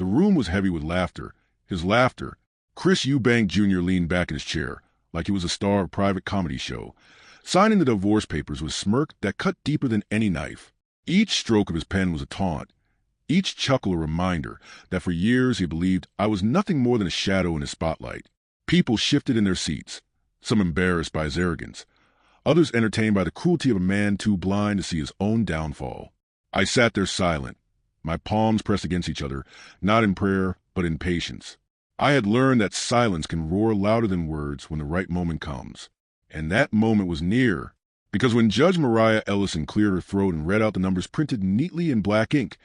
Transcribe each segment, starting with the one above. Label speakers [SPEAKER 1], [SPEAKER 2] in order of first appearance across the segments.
[SPEAKER 1] The room was heavy with laughter. His laughter. Chris Eubank Jr. leaned back in his chair, like he was a star of a private comedy show, signing the divorce papers with a smirk that cut deeper than any knife. Each stroke of his pen was a taunt, each chuckle a reminder that for years he believed I was nothing more than a shadow in his spotlight. People shifted in their seats, some embarrassed by his arrogance, others entertained by the cruelty of a man too blind to see his own downfall. I sat there silent, my palms pressed against each other, not in prayer, but in patience. I had learned that silence can roar louder than words when the right moment comes. And that moment was near, because when Judge Mariah Ellison cleared her throat and read out the numbers printed neatly in black ink,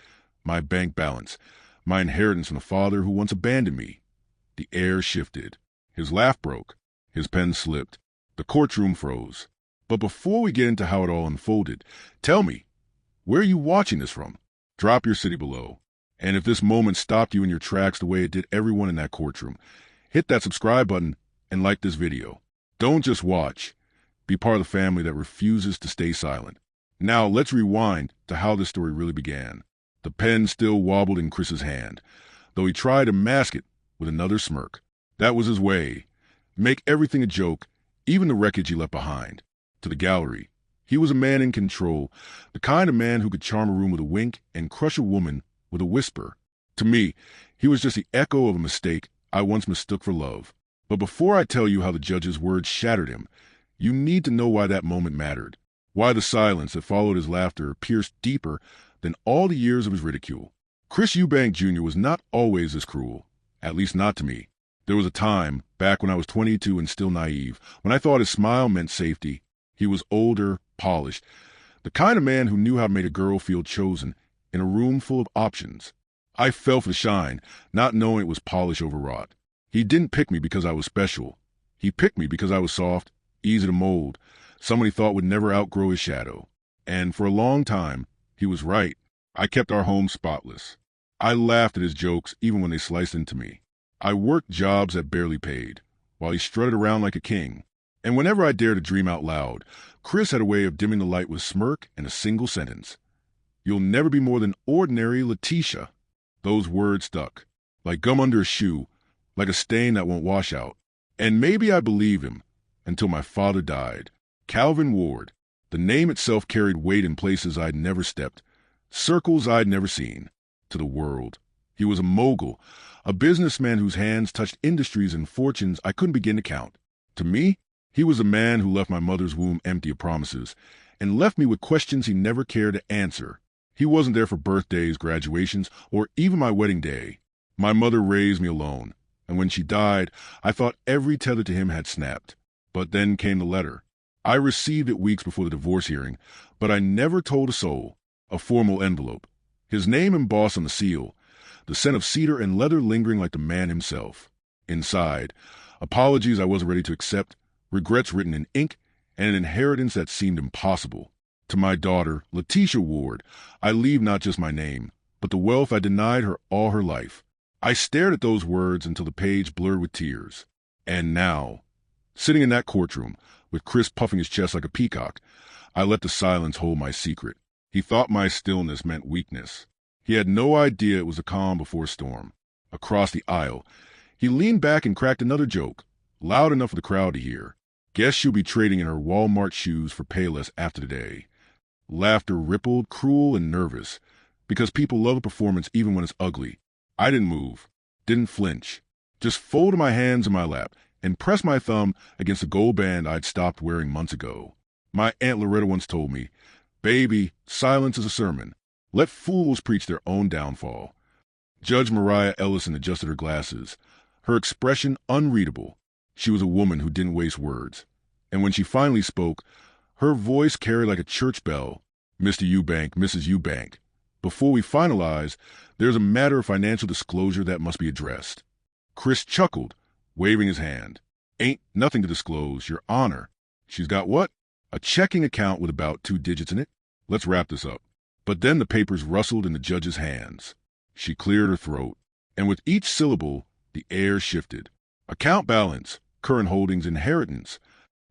[SPEAKER 1] my bank balance, my inheritance from the father who once abandoned me, the air shifted. His laugh broke. His pen slipped. The courtroom froze. But before we get into how it all unfolded, tell me, where are you watching this from? Drop your city below. And if this moment stopped you in your tracks the way it did everyone in that courtroom, hit that subscribe button and like this video. Don't just watch. Be part of the family that refuses to stay silent. Now let's rewind to how this story really began. The pen still wobbled in Chris's hand, though he tried to mask it with another smirk. That was his way. Make everything a joke, even the wreckage he left behind. To the gallery. He was a man in control, the kind of man who could charm a room with a wink and crush a woman with a whisper. To me, he was just the echo of a mistake I once mistook for love. But before I tell you how the judge's words shattered him, you need to know why that moment mattered, why the silence that followed his laughter pierced deeper than all the years of his ridicule. Chris Eubank Jr. was not always this cruel, at least not to me. There was a time, back when I was 22 and still naive, when I thought his smile meant safety. He was older, polished, the kind of man who knew how to make a girl feel chosen in a room full of options. I fell for the shine, not knowing it was polish overwrought. He didn't pick me because I was special. He picked me because I was soft, easy to mold, someone he thought would never outgrow his shadow. And for a long time, he was right. I kept our home spotless. I laughed at his jokes even when they sliced into me. I worked jobs that barely paid, while he strutted around like a king. And whenever I dared to dream out loud, Chris had a way of dimming the light with a smirk and a single sentence. You'll never be more than ordinary Letisha. Those words stuck, like gum under a shoe, like a stain that won't wash out. And maybe I believed him, until my father died. Calvin Ward. The name itself carried weight in places I'd never stepped, circles I'd never seen. To the world. He was a mogul, a businessman whose hands touched industries and fortunes I couldn't begin to count. To me, he was a man who left my mother's womb empty of promises, and left me with questions he never cared to answer. He wasn't there for birthdays, graduations, or even my wedding day. My mother raised me alone, and when she died, I thought every tether to him had snapped. But then came the letter. I received it weeks before the divorce hearing, but I never told a soul. A formal envelope. His name embossed on the seal, the scent of cedar and leather lingering like the man himself. Inside, apologies I wasn't ready to accept, regrets written in ink, and an inheritance that seemed impossible. To my daughter, Letisha Ward, I leave not just my name, but the wealth I denied her all her life. I stared at those words until the page blurred with tears. And now, sitting in that courtroom, with Chris puffing his chest like a peacock, I let the silence hold my secret. He thought my stillness meant weakness. He had no idea it was a calm before a storm. Across the aisle, he leaned back and cracked another joke, loud enough for the crowd to hear. Guess she'll be trading in her Walmart shoes for Payless after the day. Laughter rippled, cruel and nervous, because people love a performance even when it's ugly. I didn't move, didn't flinch, just folded my hands in my lap and pressed my thumb against the gold band I'd stopped wearing months ago. My Aunt Loretta once told me, "Baby, silence is a sermon. Let fools preach their own downfall." Judge Mariah Ellison adjusted her glasses, her expression unreadable. She was a woman who didn't waste words. And when she finally spoke, her voice carried like a church bell. "Mr. Eubank, Mrs. Eubank, before we finalize, there's a matter of financial disclosure that must be addressed." Chris chuckled, waving his hand. "Ain't nothing to disclose, Your Honor. She's got what? A checking account with about 2 digits in it. Let's wrap this up." But then the papers rustled in the judge's hands. She cleared her throat, and with each syllable, the air shifted. Account balance, current holdings, inheritance.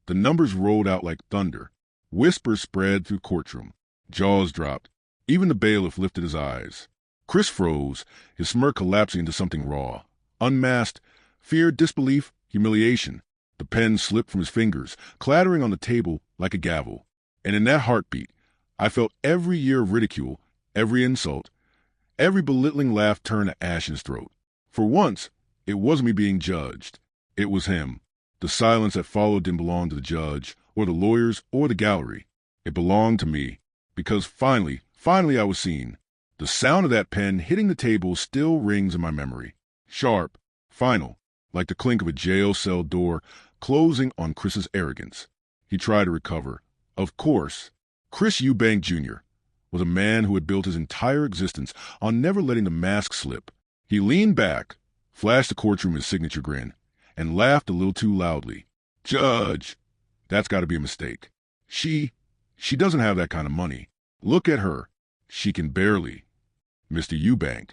[SPEAKER 1] The numbers rolled out like thunder. Whispers spread through courtroom. Jaws dropped. Even the bailiff lifted his eyes. Chris froze, his smirk collapsing into something raw. Unmasked, fear, disbelief, humiliation. The pen slipped from his fingers, clattering on the table like a gavel. And in that heartbeat, I felt every year of ridicule, every insult, every belittling laugh turn to ash in his throat. For once, it wasn't me being judged. It was him. The silence that followed didn't belong to the judge, or the lawyers, or the gallery. It belonged to me, because finally I was seen. The sound of that pen hitting the table still rings in my memory. Sharp, final, like the clink of a jail cell door closing on Chris's arrogance. He tried to recover. Of course, Chris Eubank Jr. was a man who had built his entire existence on never letting the mask slip. He leaned back, flashed the courtroom his signature grin, and laughed a little too loudly. Judge, that's got to be a mistake. She doesn't have that kind of money. Look at her. She can barely. Mr. Eubank.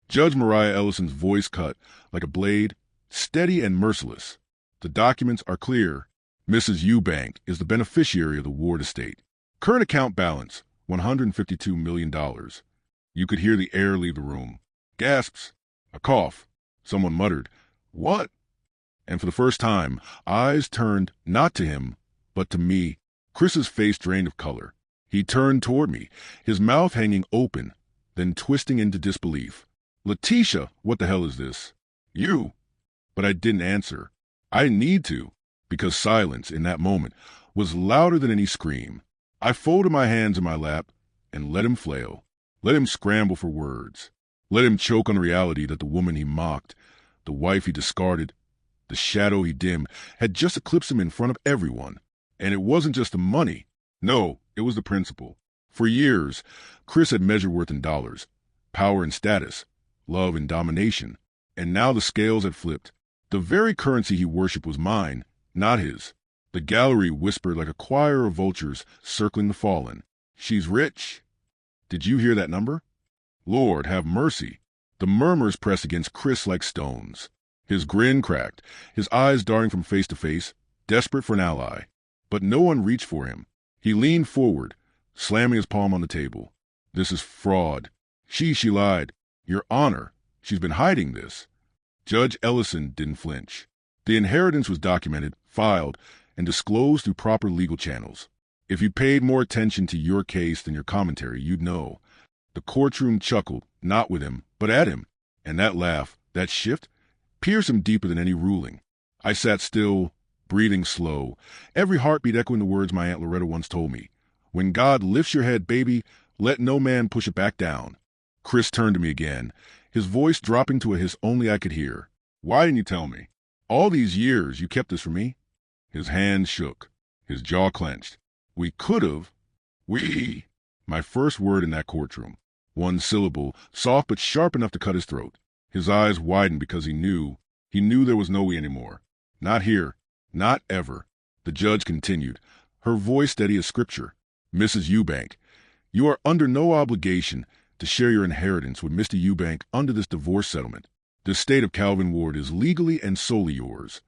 [SPEAKER 1] Judge Mariah Ellison's voice cut like a blade, steady and merciless. The documents are clear. Mrs. Eubank is the beneficiary of the Ward estate. Current account balance, $152 million. You could hear the air leave the room. Gasps. A cough. Someone muttered, "What?" And for the first time, eyes turned not to him, but to me. Chris's face drained of color. He turned toward me, his mouth hanging open, then twisting into disbelief. "Letisha, what the hell is this?" "You." But I didn't answer. I didn't need to, because silence in that moment was louder than any scream. I folded my hands in my lap and let him flail. Let him scramble for words. Let him choke on the reality that the woman he mocked, the wife he discarded, the shadow he dimmed, had just eclipsed him in front of everyone. And it wasn't just the money. No, it was the principle. For years, Chris had measured worth in dollars, power and status, love and domination. And now the scales had flipped. The very currency he worshipped was mine, not his. The gallery whispered like a choir of vultures circling the fallen. "She's rich." Did you hear that number? Lord, have mercy. The murmurs pressed against Chris like stones. His grin cracked, his eyes darting from face to face, desperate for an ally. But no one reached for him. He leaned forward, slamming his palm on the table. "This is fraud. She lied. Your Honor, she's been hiding this." Judge Ellison didn't flinch. The inheritance was documented, filed, and disclosed through proper legal channels. If you paid more attention to your case than your commentary, you'd know. The courtroom chuckled, not with him, but at him. And that laugh, that shift, pierced him deeper than any ruling. I sat still, breathing slow, every heartbeat echoing the words my Aunt Loretta once told me. "When God lifts your head, baby, let no man push it back down." Chris turned to me again, his voice dropping to a hiss only I could hear. "Why didn't you tell me? All these years you kept this from me?" His hand shook, his jaw clenched. "We could have." "We." My first word in that courtroom. One syllable, soft but sharp enough to cut his throat. His eyes widened because he knew there was no we anymore. Not here. Not ever. The judge continued, her voice steady as scripture. "Mrs. Eubank, you are under no obligation to share your inheritance with Mr. Eubank under this divorce settlement. The estate of Calvin Ward is legally and solely yours."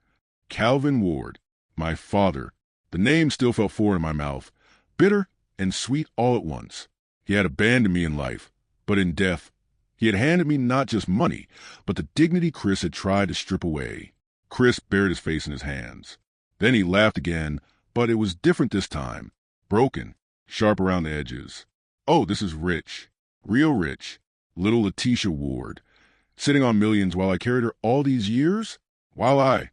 [SPEAKER 1] Calvin Ward, my father. The name still felt foreign in my mouth, bitter and sweet all at once. He had abandoned me in life, but in death, he had handed me not just money, but the dignity Chris had tried to strip away. Chris buried his face in his hands. Then he laughed again, but it was different this time. Broken, sharp around the edges. "Oh, this is rich. Real rich. Little Letisha Ward. Sitting on millions while I carried her all these years? While I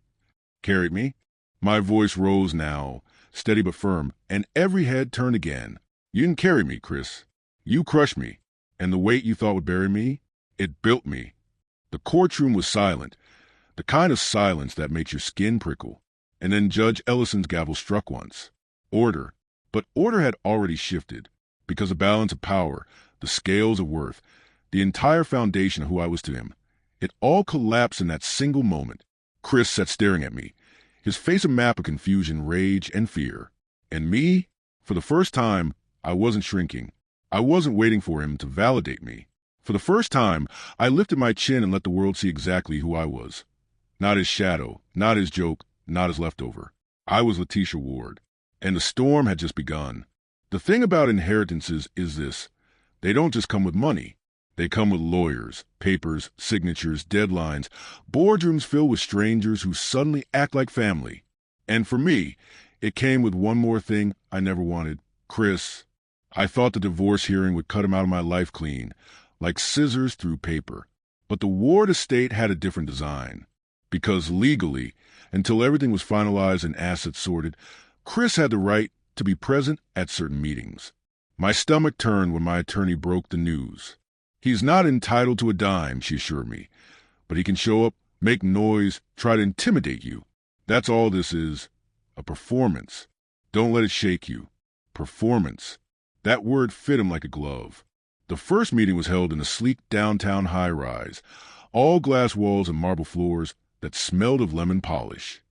[SPEAKER 1] carried me?" My voice rose now, steady but firm, and every head turned again. "You didn't carry me, Chris. You crushed me. And the weight you thought would bury me, it built me." The courtroom was silent, the kind of silence that makes your skin prickle. And then Judge Ellison's gavel struck once. Order. But order had already shifted, because the balance of power, the scales of worth, the entire foundation of who I was to him, it all collapsed in that single moment. Chris sat staring at me, his face a map of confusion, rage, and fear. And me? For the first time, I wasn't shrinking. I wasn't waiting for him to validate me. For the first time, I lifted my chin and let the world see exactly who I was. Not his shadow, not his joke, not his leftover. I was Letisha Ward, and the storm had just begun. The thing about inheritances is this. They don't just come with money. They come with lawyers, papers, signatures, deadlines, boardrooms filled with strangers who suddenly act like family. And for me, it came with one more thing I never wanted. Chris. I thought the divorce hearing would cut him out of my life clean, like scissors through paper. But the Ward estate had a different design. Because legally, until everything was finalized and assets sorted, Chris had the right to be present at certain meetings. My stomach turned when my attorney broke the news. He's not entitled to a dime, she assured me, but he can show up, make noise, try to intimidate you. That's all this is, a performance. Don't let it shake you. Performance. That word fit him like a glove. The first meeting was held in a sleek downtown high-rise, all glass walls and marble floors that smelled of lemon polish.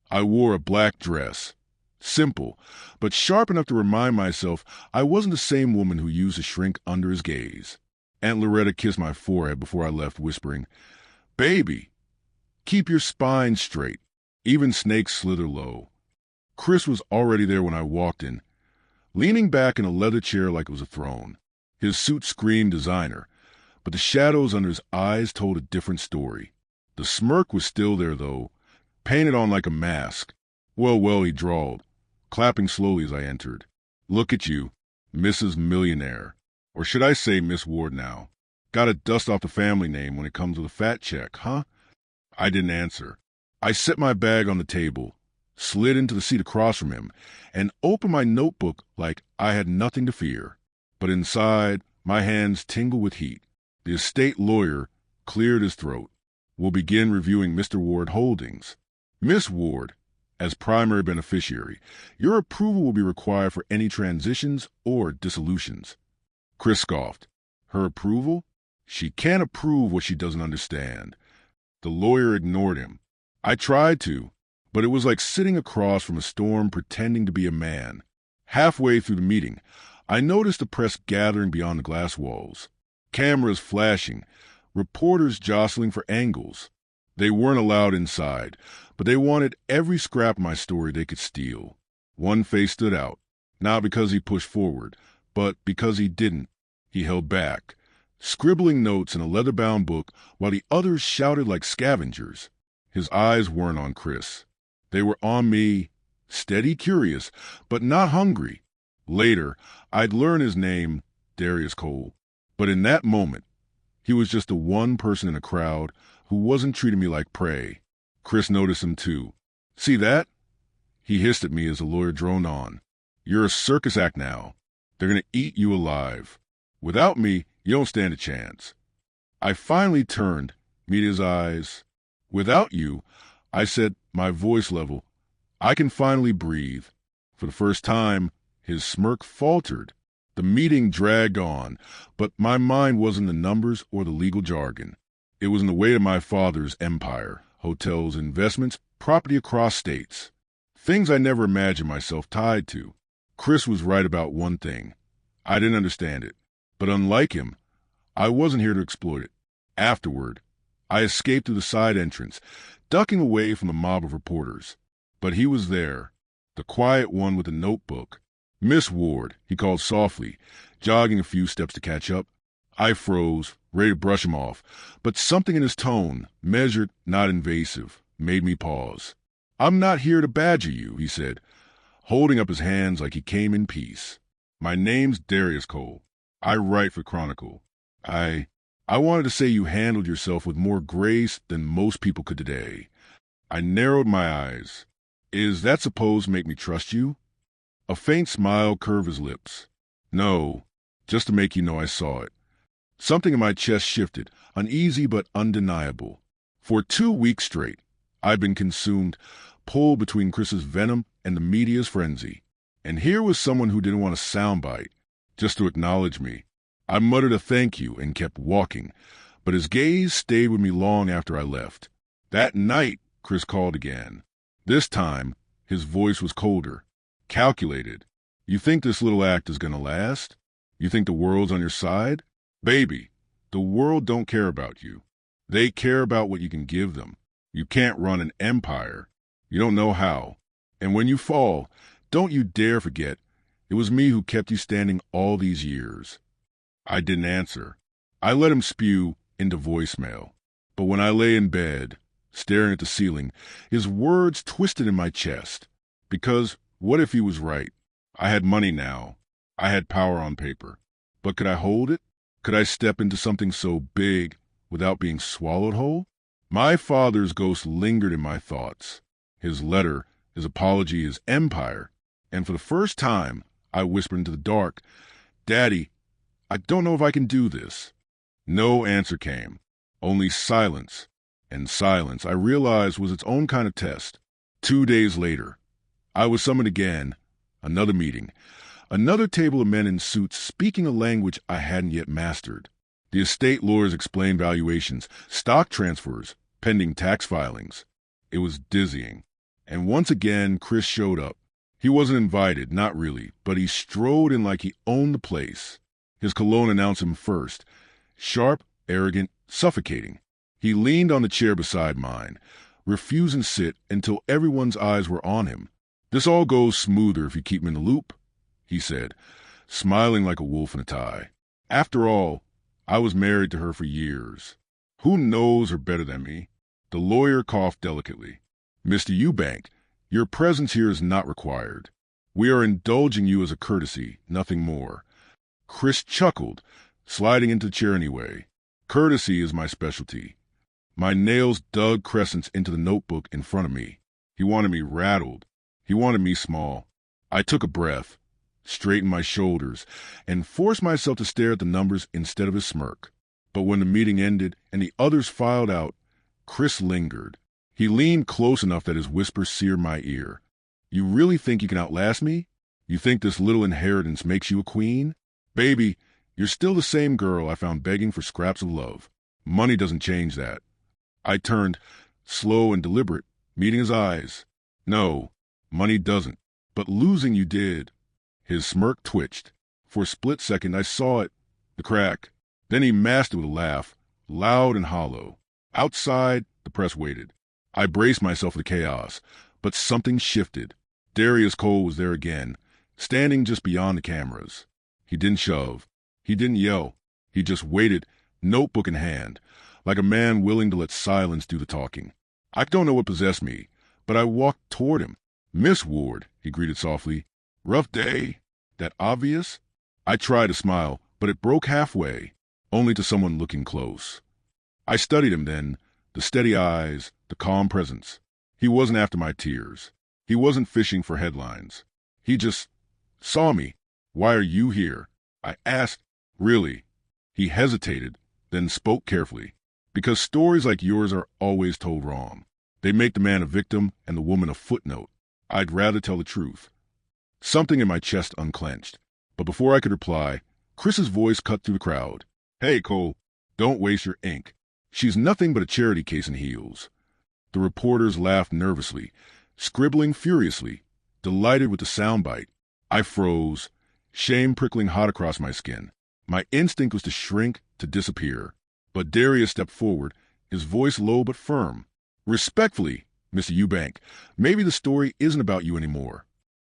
[SPEAKER 1] I wore a black dress. Simple, but sharp enough to remind myself I wasn't the same woman who used to shrink under his gaze. Aunt Loretta kissed my forehead before I left, whispering, "Baby, keep your spine straight. Even snakes slither low." Chris was already there when I walked in, leaning back in a leather chair like it was a throne. His suit screamed designer, but the shadows under his eyes told a different story. The smirk was still there, though, painted on like a mask. Well, he drawled, clapping slowly as I entered. "Look at you, Mrs. Millionaire. Or should I say Miss Ward now? Gotta dust off the family name when it comes with a fat check, huh?" I didn't answer. I set my bag on the table, slid into the seat across from him, and opened my notebook like I had nothing to fear. But inside, my hands tingled with heat. The estate lawyer cleared his throat. "We'll begin reviewing Mr. Ward Holdings. Miss Ward, as primary beneficiary, your approval will be required for any transitions or dissolutions." Chris scoffed. Her approval? She can't approve what she doesn't understand. The lawyer ignored him. I tried to, but it was like sitting across from a storm pretending to be a man. Halfway through the meeting, I noticed the press gathering beyond the glass walls. Cameras flashing, reporters jostling for angles. They weren't allowed inside, but they wanted every scrap of my story they could steal. One face stood out, not because he pushed forward, but because he didn't. He held back, scribbling notes in a leather-bound book while the others shouted like scavengers. His eyes weren't on Chris. They were on me, steady, curious, but not hungry. Later, I'd learn his name, Darius Cole. But in that moment, he was just the one person in a crowd who wasn't treating me like prey. Chris noticed him too. "See that?" He hissed at me as the lawyer droned on. "You're a circus act now. They're going to eat you alive. Without me, you don't stand a chance." I finally turned, meet his eyes. "Without you," I said, my voice level, "I can finally breathe." For the first time, his smirk faltered. The meeting dragged on, but my mind wasn't the numbers or the legal jargon. It was in the weight of my father's empire, hotels, investments, property across states. Things I never imagined myself tied to. Chris was right about one thing. I didn't understand it. But unlike him, I wasn't here to exploit it. Afterward, I escaped through the side entrance, ducking away from the mob of reporters. But he was there, the quiet one with the notebook. "Miss Ward," he called softly, jogging a few steps to catch up. I froze, ready to brush him off, but something in his tone, measured, not invasive, made me pause. "I'm not here to badger you," he said, holding up his hands like he came in peace. "My name's Darius Cole. I write for Chronicle. I wanted to say you handled yourself with more grace than most people could today." I narrowed my eyes. "Is that supposed to make me trust you?" A faint smile curved his lips. "No, just to make you know I saw it." Something in my chest shifted, uneasy but undeniable. For 2 weeks straight, I'd been consumed, pulled between Chris's venom and the media's frenzy. And here was someone who didn't want a soundbite, just to acknowledge me. I muttered a thank you and kept walking, but his gaze stayed with me long after I left. That night, Chris called again. This time, his voice was colder, calculated. "You think this little act is going to last? You think the world's on your side? Baby, the world don't care about you. They care about what you can give them. You can't run an empire. You don't know how. And when you fall, don't you dare forget, it was me who kept you standing all these years." I didn't answer. I let him spew into voicemail. But when I lay in bed, staring at the ceiling, his words twisted in my chest. Because what if he was right? I had money now. I had power on paper. But could I hold it? Could I step into something so big without being swallowed whole? My father's ghost lingered in my thoughts. His letter, his apology, his empire. And for the first time, I whispered into the dark, "Daddy, I don't know if I can do this." No answer came. Only silence. And silence, I realized, was its own kind of test. 2 days later, I was summoned again. Another meeting. Another table of men in suits speaking a language I hadn't yet mastered. The estate lawyers explained valuations, stock transfers, pending tax filings. It was dizzying. And once again, Chris showed up. He wasn't invited, not really, but he strode in like he owned the place. His cologne announced him first. Sharp, arrogant, suffocating. He leaned on the chair beside mine, refusing to sit until everyone's eyes were on him. "This all goes smoother if you keep me in the loop," he said, smiling like a wolf in a tie. After all, I was married to her for years. Who knows her better than me? The lawyer coughed delicately. "Mr. Eubank, your presence here is not required. We are indulging you as a courtesy, nothing more." Chris chuckled, sliding into the chair anyway. Courtesy is my specialty. My nails dug crescents into the notebook in front of me. He wanted me rattled. He wanted me small. I took a breath, straightened my shoulders, and forced myself to stare at the numbers instead of his smirk. But when the meeting ended and the others filed out, Chris lingered. He leaned close enough that his whisper seared my ear. "You really think you can outlast me? You think this little inheritance makes you a queen? Baby, you're still the same girl I found begging for scraps of love. Money doesn't change that." I turned, slow and deliberate, meeting his eyes. "No, money doesn't. But losing you did." His smirk twitched. For a split second, I saw it, the crack. Then he masked it with a laugh, loud and hollow. Outside, the press waited. I braced myself for the chaos, but something shifted. Darius Cole was there again, standing just beyond the cameras. He didn't shove. He didn't yell. He just waited, notebook in hand, like a man willing to let silence do the talking. I don't know what possessed me, but I walked toward him. "Miss Ward," he greeted softly. "Rough day?" That obvious? I tried to smile, but it broke halfway, only to someone looking close. I studied him then, the steady eyes, the calm presence. He wasn't after my tears. He wasn't fishing for headlines. He just saw me. "Why are you here?" I asked. "Really?" He hesitated, then spoke carefully. "Because stories like yours are always told wrong. They make the man a victim and the woman a footnote. I'd rather tell the truth." Something in my chest unclenched. But before I could reply, Chris's voice cut through the crowd. "Hey, Cole, don't waste your ink. She's nothing but a charity case in heels." The reporters laughed nervously, scribbling furiously, delighted with the soundbite. I froze, shame prickling hot across my skin. My instinct was to shrink, to disappear. But Darius stepped forward, his voice low but firm. "Respectfully, Mr. Eubank, maybe the story isn't about you anymore."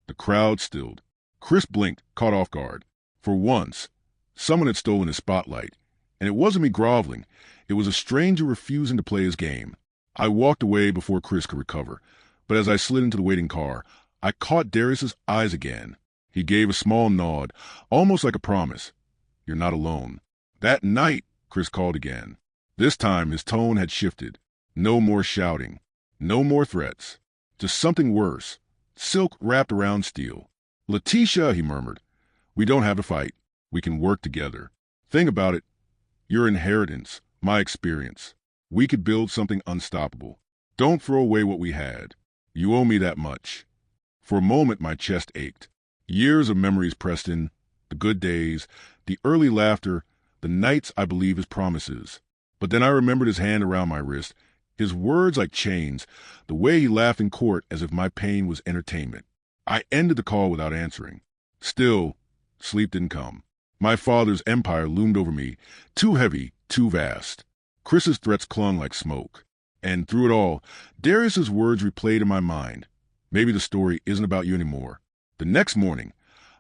[SPEAKER 1] The crowd stilled. Chris blinked, caught off guard. For once, someone had stolen his spotlight. And it wasn't me groveling. It was a stranger refusing to play his game. I walked away before Chris could recover. But as I slid into the waiting car, I caught Darius's eyes again. He gave a small nod, almost like a promise. "You're not alone." That night, Chris called again. This time his tone had shifted. No more shouting. No more threats. Just something worse. Silk wrapped around steel. "Letisha," he murmured, "we don't have to fight. We can work together. Think about it. Your inheritance, my experience. We could build something unstoppable. Don't throw away what we had. You owe me that much." For a moment, my chest ached. Years of memories pressed in, the good days, the early laughter, the nights I believed his promises. But then I remembered his hand around my wrist, his words like chains, the way he laughed in court as if my pain was entertainment. I ended the call without answering. Still, sleep didn't come. My father's empire loomed over me, too heavy, too vast. Chris's threats clung like smoke. And through it all, Darius's words replayed in my mind. "Maybe the story isn't about you anymore." The next morning,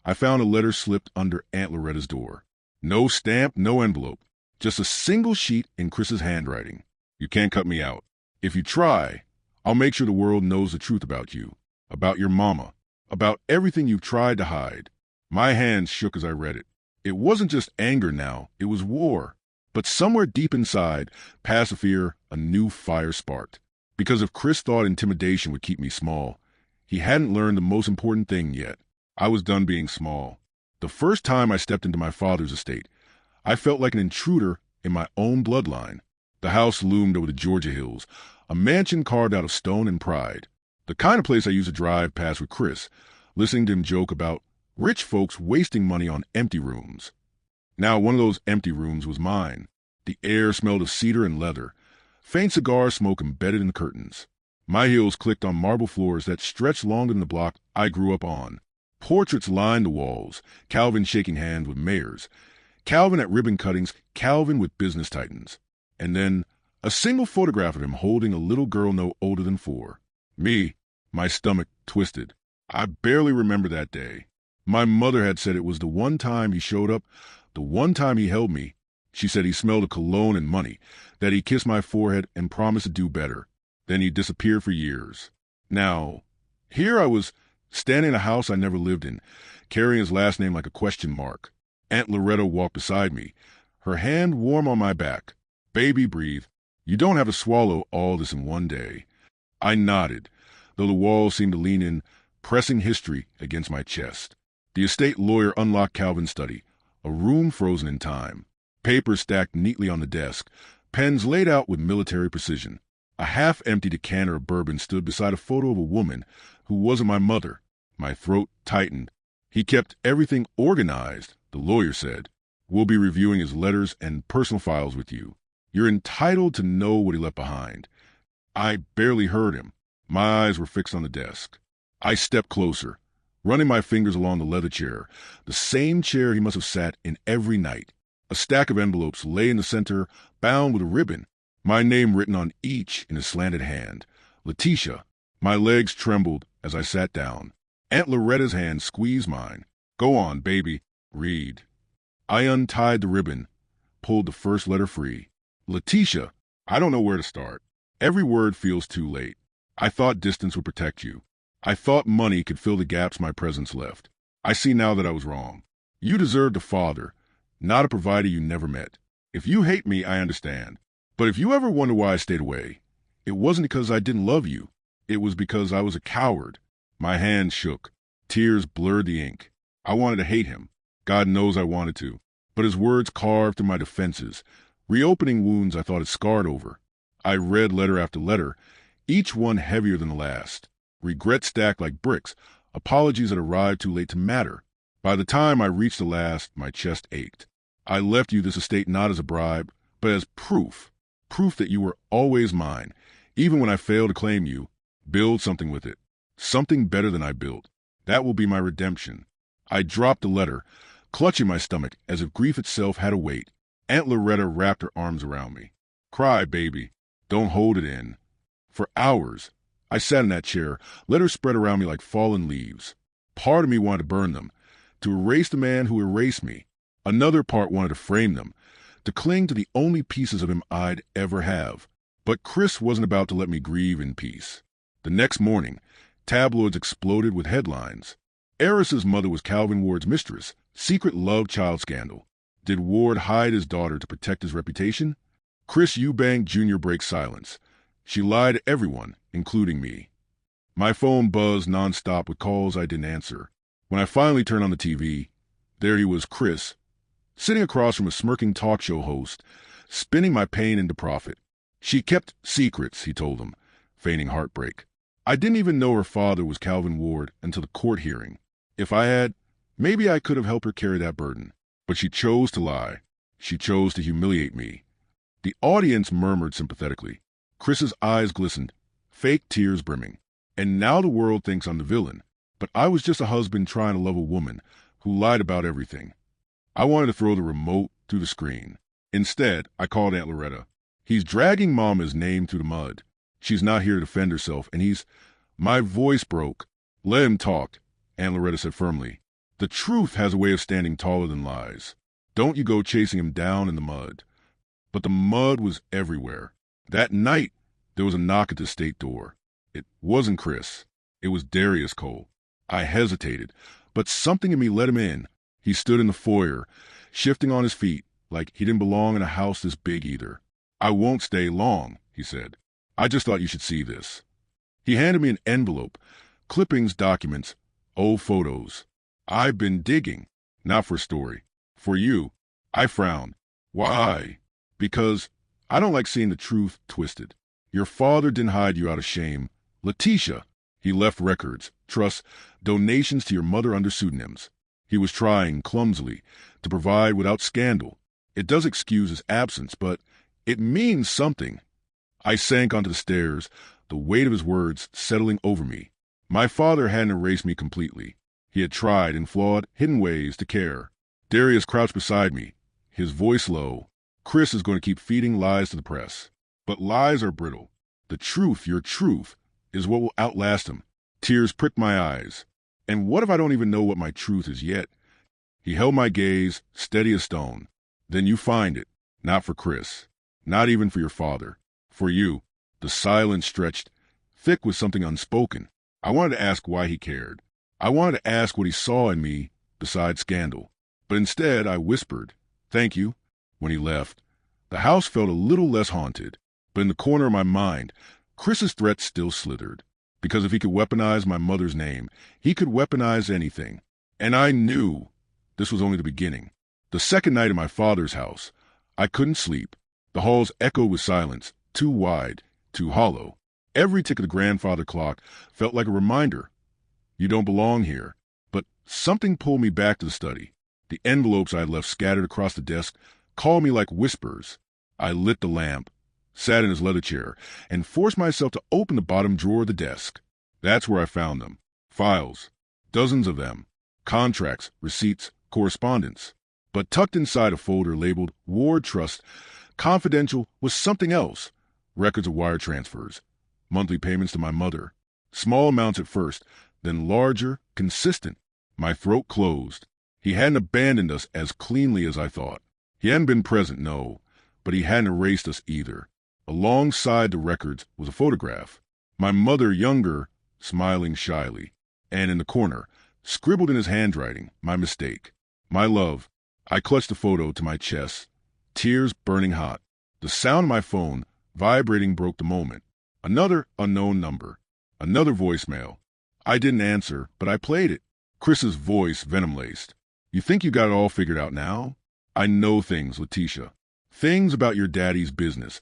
[SPEAKER 1] I found a letter slipped under Aunt Loretta's door. No stamp, no envelope. Just a single sheet in Chris's handwriting. You can't cut me out. If you try, I'll make sure the world knows the truth about you, about your mama, about everything you've tried to hide. My hands shook as I read it. It wasn't just anger now, it was war. But somewhere deep inside, past the fear, a new fire sparked. Because if Chris thought intimidation would keep me small, he hadn't learned the most important thing yet. I was done being small. The first time I stepped into my father's estate, I felt like an intruder in my own bloodline. The house loomed over the Georgia hills, a mansion carved out of stone and pride. The kind of place I used to drive past with Chris, listening to him joke about rich folks wasting money on empty rooms. Now one of those empty rooms was mine. The air smelled of cedar and leather, faint cigar smoke embedded in the curtains. My heels clicked on marble floors that stretched longer than the block I grew up on. Portraits lined the walls, Calvin shaking hands with mayors, Calvin at ribbon cuttings, Calvin with business titans. And then a single photograph of him holding a little girl no older than 4. Me, my stomach twisted. I barely remember that day. My mother had said it was the one time he showed up, the one time he held me. She said he smelled of cologne and money, that he kissed my forehead and promised to do better. Then he disappeared for years. Now, here I was, standing in a house I never lived in, carrying his last name like a question mark. Aunt Loretta walked beside me, her hand warm on my back. Baby, breathe. You don't have to swallow all this in one day. I nodded, though the walls seemed to lean in, pressing history against my chest. The estate lawyer unlocked Calvin's study, a room frozen in time. Papers stacked neatly on the desk, pens laid out with military precision. A half-empty decanter of bourbon stood beside a photo of a woman who wasn't my mother. My throat tightened. He kept everything organized, the lawyer said. We'll be reviewing his letters and personal files with you. You're entitled to know what he left behind. I barely heard him. My eyes were fixed on the desk. I stepped closer, running my fingers along the leather chair, the same chair he must have sat in every night. A stack of envelopes lay in the center, bound with a ribbon, my name written on each in a slanted hand. Letisha. My legs trembled as I sat down. Aunt Loretta's hand squeezed mine. Go on, baby. Read. I untied the ribbon, pulled the first letter free. Letisha, I don't know where to start. Every word feels too late. I thought distance would protect you. I thought money could fill the gaps my presence left. I see now that I was wrong. You deserved a father, not a provider you never met. If you hate me, I understand. But if you ever wonder why I stayed away, it wasn't because I didn't love you. It was because I was a coward. My hands shook. Tears blurred the ink. I wanted to hate him. God knows I wanted to. But his words carved through my defenses, reopening wounds I thought had scarred over. I read letter after letter, each one heavier than the last. Regret stacked like bricks, apologies that arrived too late to matter. By the time I reached the last, my chest ached. I left you this estate not as a bribe, but as proof that you were always mine, even when I failed to claim you. Build something with it, something better than I built. That will be my redemption. I dropped the letter, clutching my stomach as if grief itself had a weight. Aunt Loretta wrapped her arms around me. Cry, baby. Don't hold it in. For hours, I sat in that chair, letters spread around me like fallen leaves. Part of me wanted to burn them, to erase the man who erased me. Another part wanted to frame them, to cling to the only pieces of him I'd ever have. But Chris wasn't about to let me grieve in peace. The next morning, tabloids exploded with headlines. Eris's mother was Calvin Ward's mistress. Secret love child scandal. Did Ward hide his daughter to protect his reputation? Chris Eubank Jr. breaks silence. She lied to everyone, including me. My phone buzzed nonstop with calls I didn't answer. When I finally turned on the TV, there he was, Chris, sitting across from a smirking talk show host, spinning my pain into profit. She kept secrets, he told him, feigning heartbreak. I didn't even know her father was Calvin Ward until the court hearing. If I had, maybe I could have helped her carry that burden. But she chose to lie. She chose to humiliate me. The audience murmured sympathetically. Chris's eyes glistened, fake tears brimming. And now the world thinks I'm the villain. But I was just a husband trying to love a woman who lied about everything. I wanted to throw the remote through the screen. Instead, I called Aunt Loretta. He's dragging Mama's name through the mud. She's not here to defend herself, and he's... My voice broke. Let him talk, Aunt Loretta said firmly. The truth has a way of standing taller than lies. Don't you go chasing him down in the mud. but the mud was everywhere. That night, there was a knock at the state door. It wasn't Chris. It was Darius Cole. I hesitated, but something in me let him in. He stood in the foyer, shifting on his feet, like he didn't belong in a house this big either. "I won't stay long," he said. "I just thought you should see this." He handed me an envelope, clippings, documents, old photos. "I've been digging, not for a story. For you." I frowned. "Why?" "Because I don't like seeing the truth twisted. Your father didn't hide you out of shame. Letisha, he left records, trusts, donations to your mother under pseudonyms. He was trying, clumsily, to provide without scandal. It does excuse his absence, but it means something." I sank onto the stairs, the weight of his words settling over me. My father hadn't erased me completely. He had tried, in flawed, hidden ways, to care. Darius crouched beside me, his voice low. "Chris is going to keep feeding lies to the press. But lies are brittle. The truth, your truth, is what will outlast him." Tears pricked my eyes. "And what if I don't even know what my truth is yet?" He held my gaze, steady as stone. "Then you find it. Not for Chris. Not even for your father. For you." The silence stretched, thick with something unspoken. I wanted to ask why he cared. I wanted to ask what he saw in me besides scandal. But instead, I whispered, "Thank you," when he left. The house felt a little less haunted, but in the corner of my mind, Chris's threat still slithered. Because if he could weaponize my mother's name, he could weaponize anything. And I knew this was only the beginning. The second night in my father's house, I couldn't sleep. The halls echoed with silence, too wide, too hollow. Every tick of the grandfather clock felt like a reminder. You don't belong here. But something pulled me back to the study. The envelopes I had left scattered across the desk called me like whispers. I lit the lamp, sat in his leather chair, and forced myself to open the bottom drawer of the desk. That's where I found them. Files. Dozens of them. Contracts, receipts, correspondence. But tucked inside a folder labeled Ward Trust, confidential, was something else. Records of wire transfers. Monthly payments to my mother. Small amounts at first, then larger, consistent. My throat closed. He hadn't abandoned us as cleanly as I thought. He hadn't been present, no, but he hadn't erased us either. Alongside the records was a photograph. My mother, younger, smiling shyly. And in the corner, scribbled in his handwriting, my mistake. "My love." I clutched the photo to my chest, tears burning hot. The sound of my phone vibrating broke the moment. Another unknown number. Another voicemail. I didn't answer, but I played it. Chris's voice venom-laced. "You think you got it all figured out now? I know things, Letisha. Things about your daddy's business,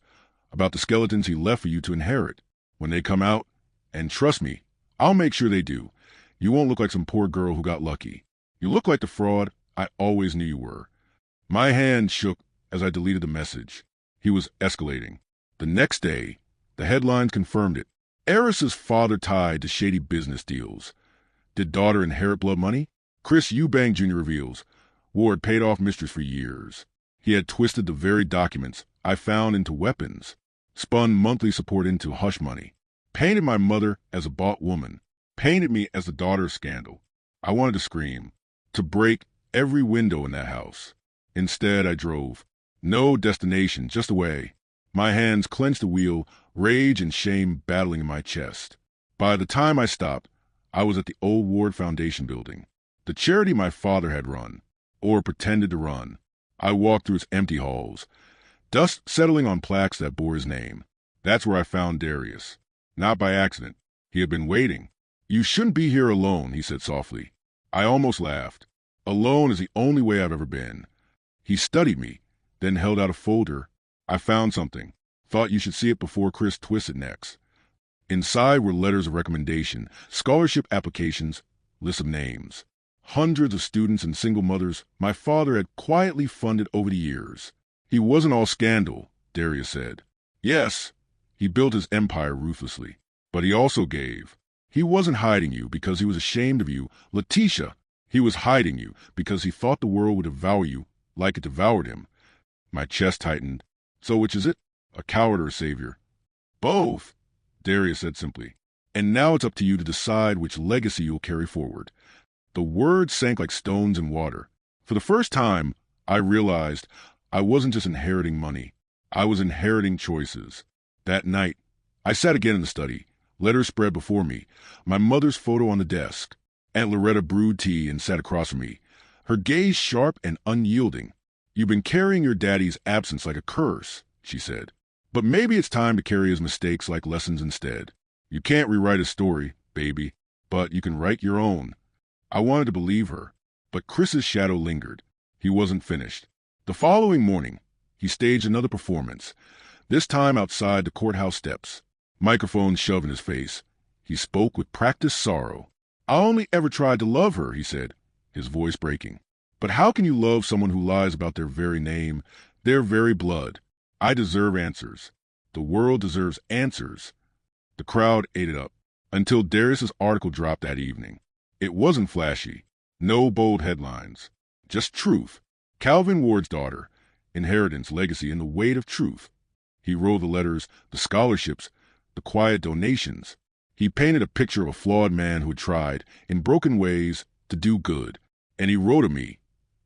[SPEAKER 1] about the skeletons he left for you to inherit. When they come out, and trust me, I'll make sure they do, you won't look like some poor girl who got lucky. You look like the fraud I always knew you were." My hand shook as I deleted the message. He was escalating. The next day, the headlines confirmed it. Heiress's father tied to shady business deals. Did daughter inherit blood money? Chris Eubank Jr. reveals Ward paid off mistress for years. He had twisted the very documents I found into weapons, spun monthly support into hush money, painted my mother as a bought woman, painted me as the daughter of scandal. I wanted to scream, to break every window in that house. Instead, I drove. No destination, just away. My hands clenched the wheel, rage and shame battling in my chest. By the time I stopped, I was at the old Ward Foundation building, the charity my father had run, or pretended to run. I walked through its empty halls, dust settling on plaques that bore his name. That's where I found Darius. Not by accident. He had been waiting. "You shouldn't be here alone," he said softly. I almost laughed. Alone is the only way I've ever been. He studied me, then held out a folder. "I found something. Thought you should see it before Chris twists it next." Inside were letters of recommendation, scholarship applications, lists of names. Hundreds of students and single mothers my father had quietly funded over the years. He wasn't all scandal, Darius said. Yes, he built his empire ruthlessly, but he also gave. He wasn't hiding you because he was ashamed of you, Letisha. He was hiding you because he thought the world would devour you like it devoured him. My chest tightened. So which is it? A coward or a savior? Both, Darius said simply. And now it's up to you to decide which legacy you'll carry forward. The words sank like stones in water. For the first time, I realized I wasn't just inheriting money. I was inheriting choices. That night, I sat again in the study, letters spread before me, my mother's photo on the desk. Aunt Loretta brewed tea and sat across from me, her gaze sharp and unyielding. "You've been carrying your daddy's absence like a curse," she said. "But maybe it's time to carry his mistakes like lessons instead. You can't rewrite his story, baby, but you can write your own." I wanted to believe her, but Chris's shadow lingered. He wasn't finished. The following morning, he staged another performance, this time outside the courthouse steps, microphone shoved in his face. He spoke with practiced sorrow. "I only ever tried to love her," he said, his voice breaking. "But how can you love someone who lies about their very name, their very blood? I deserve answers. The world deserves answers." The crowd ate it up, until Darius's article dropped that evening. It wasn't flashy, no bold headlines, just truth. Calvin Ward's daughter, inheritance, legacy, and the weight of truth. He wrote the letters, the scholarships, the quiet donations. He painted a picture of a flawed man who had tried, in broken ways, to do good. And he wrote of me,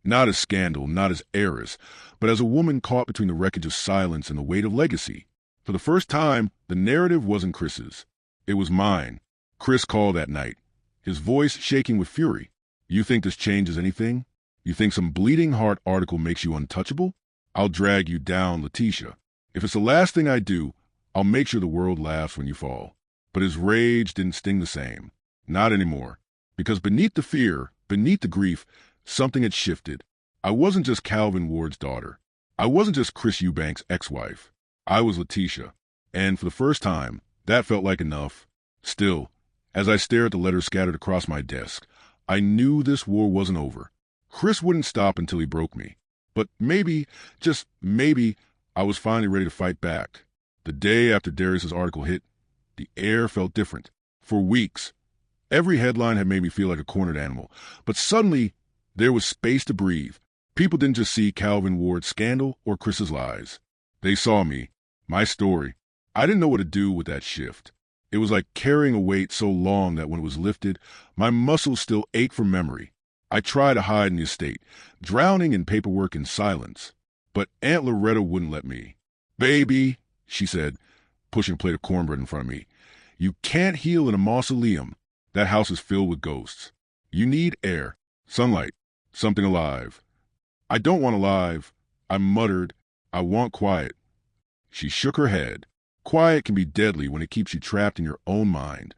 [SPEAKER 1] not as scandal, not as heiress, but as a woman caught between the wreckage of silence and the weight of legacy. For the first time, the narrative wasn't Chris's. It was mine. Chris called that night, his voice shaking with fury. "You think this changes anything? You think some bleeding heart article makes you untouchable? I'll drag you down, Letisha. If it's the last thing I do, I'll make sure the world laughs when you fall." But his rage didn't sting the same. Not anymore. Because beneath the fear, beneath the grief, something had shifted. I wasn't just Calvin Ward's daughter. I wasn't just Chris Eubanks' ex-wife. I was Letisha. And for the first time, that felt like enough. Still, as I stared at the letters scattered across my desk, I knew this war wasn't over. Chris wouldn't stop until he broke me. But maybe, just maybe, I was finally ready to fight back. The day after Darius's article hit, the air felt different. For weeks, every headline had made me feel like a cornered animal. But suddenly, there was space to breathe. People didn't just see Calvin Ward's scandal or Chris's lies. They saw me, my story. I didn't know what to do with that shift. It was like carrying a weight so long that when it was lifted, my muscles still ached from memory. I tried to hide in the estate, drowning in paperwork and silence. But Aunt Loretta wouldn't let me. "Baby," she said, pushing a plate of cornbread in front of me, "you can't heal in a mausoleum. That house is filled with ghosts. You need air, sunlight, something alive." "I don't want alive," I muttered. "I want quiet." She shook her head. Quiet can be deadly when it keeps you trapped in your own mind.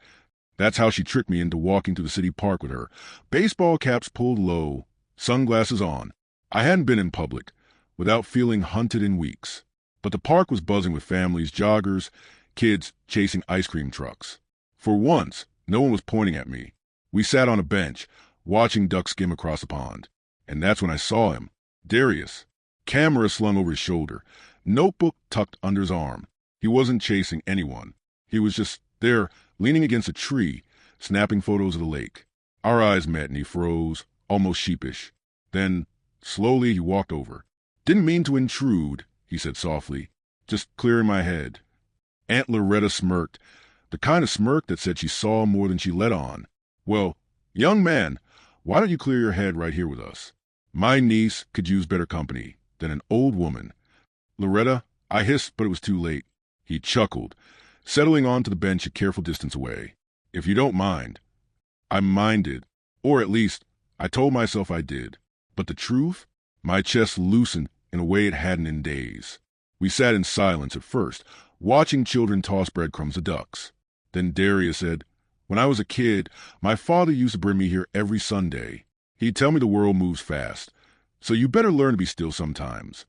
[SPEAKER 1] That's how she tricked me into walking through the city park with her, baseball caps pulled low, sunglasses on. I hadn't been in public, without feeling hunted in weeks. But the park was buzzing with families, joggers, kids chasing ice cream trucks. For once, no one was pointing at me. We sat on a bench, watching ducks skim across the pond. And that's when I saw him, Darius, camera slung over his shoulder, notebook tucked under his arm. He wasn't chasing anyone. He was just there, leaning against a tree, snapping photos of the lake. Our eyes met and he froze, almost sheepish. Then, slowly, he walked over. "Didn't mean to intrude," he said softly, "just clearing my head." Aunt Loretta smirked, the kind of smirk that said she saw more than she let on. "Well, young man, why don't you clear your head right here with us? My niece could use better company than an old woman." "Loretta," I hissed, but it was too late. He chuckled, settling onto the bench a careful distance away. "If you don't mind." I minded, or at least, I told myself I did. But the truth? My chest loosened in a way it hadn't in days. We sat in silence at first, watching children toss breadcrumbs to ducks. Then Darius said, "When I was a kid, my father used to bring me here every Sunday. He'd tell me the world moves fast, so you better learn to be still sometimes."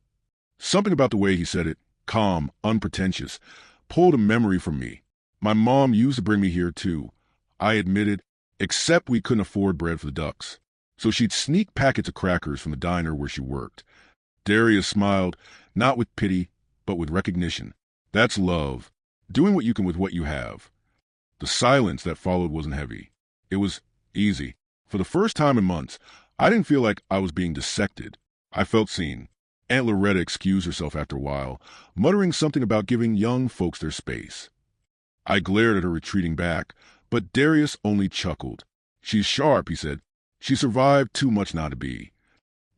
[SPEAKER 1] Something about the way he said it, calm, unpretentious, pulled a memory from me. My mom used to bring me here too, I admitted, except we couldn't afford bread for the ducks. So she'd sneak packets of crackers from the diner where she worked. Darius smiled, not with pity, but with recognition. That's love, doing what you can with what you have. The silence that followed wasn't heavy. It was easy. For the first time in months, I didn't feel like I was being dissected. I felt seen. Aunt Loretta excused herself after a while, muttering something about giving young folks their space. I glared at her retreating back, but Darius only chuckled. "She's sharp," he said. "She survived too much not to be."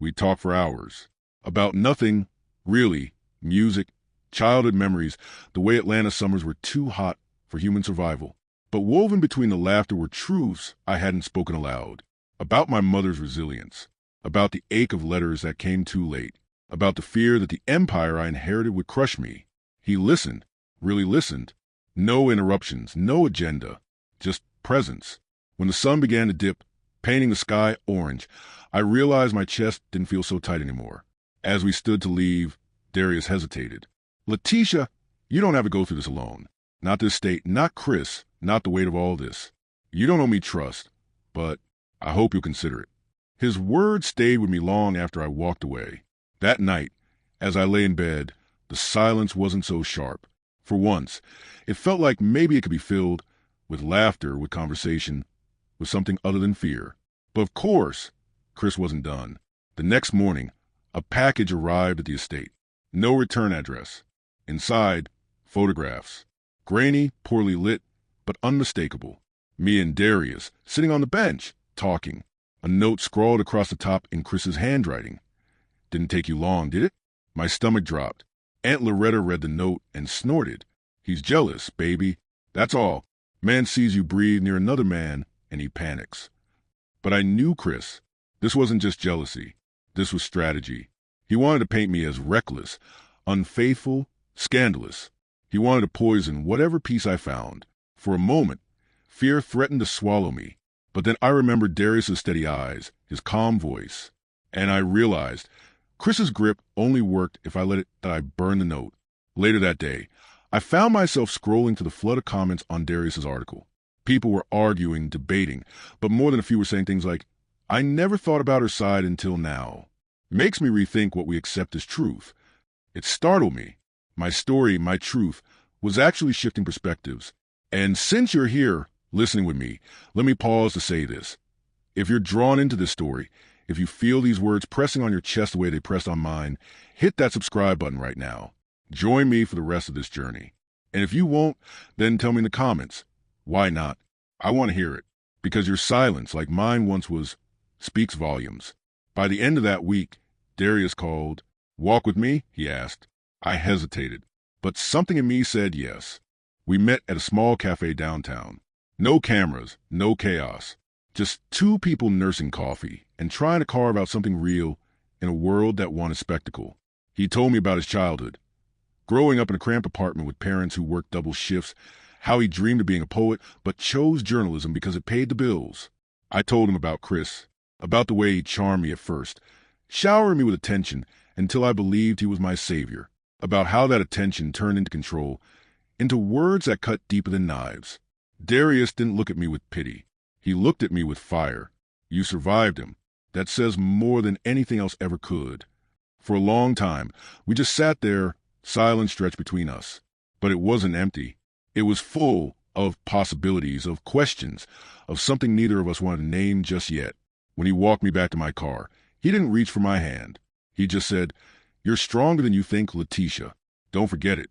[SPEAKER 1] We talked for hours. About nothing, really, music, Childhood memories, the way Atlanta summers were too hot for human survival. But woven between the laughter were truths I hadn't spoken aloud. About my mother's resilience. About the ache of letters that came too late. About the fear that the empire I inherited would crush me. He listened, really listened. No interruptions, no agenda, just presence. When the sun began to dip, painting the sky orange, I realized my chest didn't feel so tight anymore. As we stood to leave, Darius hesitated. Letisha, you don't have to go through this alone. Not this state, not Chris, not the weight of all this. You don't owe me trust, but I hope you'll consider it. His words stayed with me long after I walked away. That night, as I lay in bed, the silence wasn't so sharp. For once, it felt like maybe it could be filled with laughter, with conversation, with something other than fear. But of course, Chris wasn't done. The next morning, a package arrived at the estate. No return address. Inside, photographs. Grainy, poorly lit, but unmistakable. Me and Darius, sitting on the bench, talking. A note scrawled across the top in Chris's handwriting. Didn't take you long, did it? My stomach dropped. Aunt Loretta read the note and snorted. He's jealous, baby. That's all. Man sees you breathe near another man, and he panics. But I knew Chris. This wasn't just jealousy. This was strategy. He wanted to paint me as reckless, unfaithful, scandalous. He wanted to poison whatever peace I found. For a moment, fear threatened to swallow me. But then I remembered Darius's steady eyes, his calm voice. And I realized Chris's grip only worked if I let it that I burned the note. Later that day, I found myself scrolling to the flood of comments on Darius's article. People were arguing, debating, but more than a few were saying things like, I never thought about her side until now. Makes me rethink what we accept as truth. It startled me. My story, my truth, was actually shifting perspectives. And since you're here, listening with me, let me pause to say this. If you're drawn into this story, if you feel these words pressing on your chest the way they pressed on mine, hit that subscribe button right now. Join me for the rest of this journey. And if you won't, then tell me in the comments. Why not? I want to hear it. Because your silence, like mine once was, speaks volumes. By the end of that week, Darius called. Walk with me? He asked. I hesitated, but something in me said yes. We met at a small cafe downtown. No cameras, no chaos. Just two people nursing coffee and trying to carve out something real in a world that wanted spectacle. He told me about his childhood. Growing up in a cramped apartment with parents who worked double shifts, how he dreamed of being a poet but chose journalism because it paid the bills. I told him about Chris, about the way he charmed me at first, showering me with attention until I believed he was my savior, about how that attention turned into control, into words that cut deeper than knives. Darius didn't look at me with pity. He looked at me with fire. You survived him. That says more than anything else ever could. For a long time, we just sat there, silence stretched between us. But it wasn't empty. It was full of possibilities, of questions, of something neither of us wanted to name just yet. When he walked me back to my car, he didn't reach for my hand. He just said, You're stronger than you think, Letisha. Don't forget it.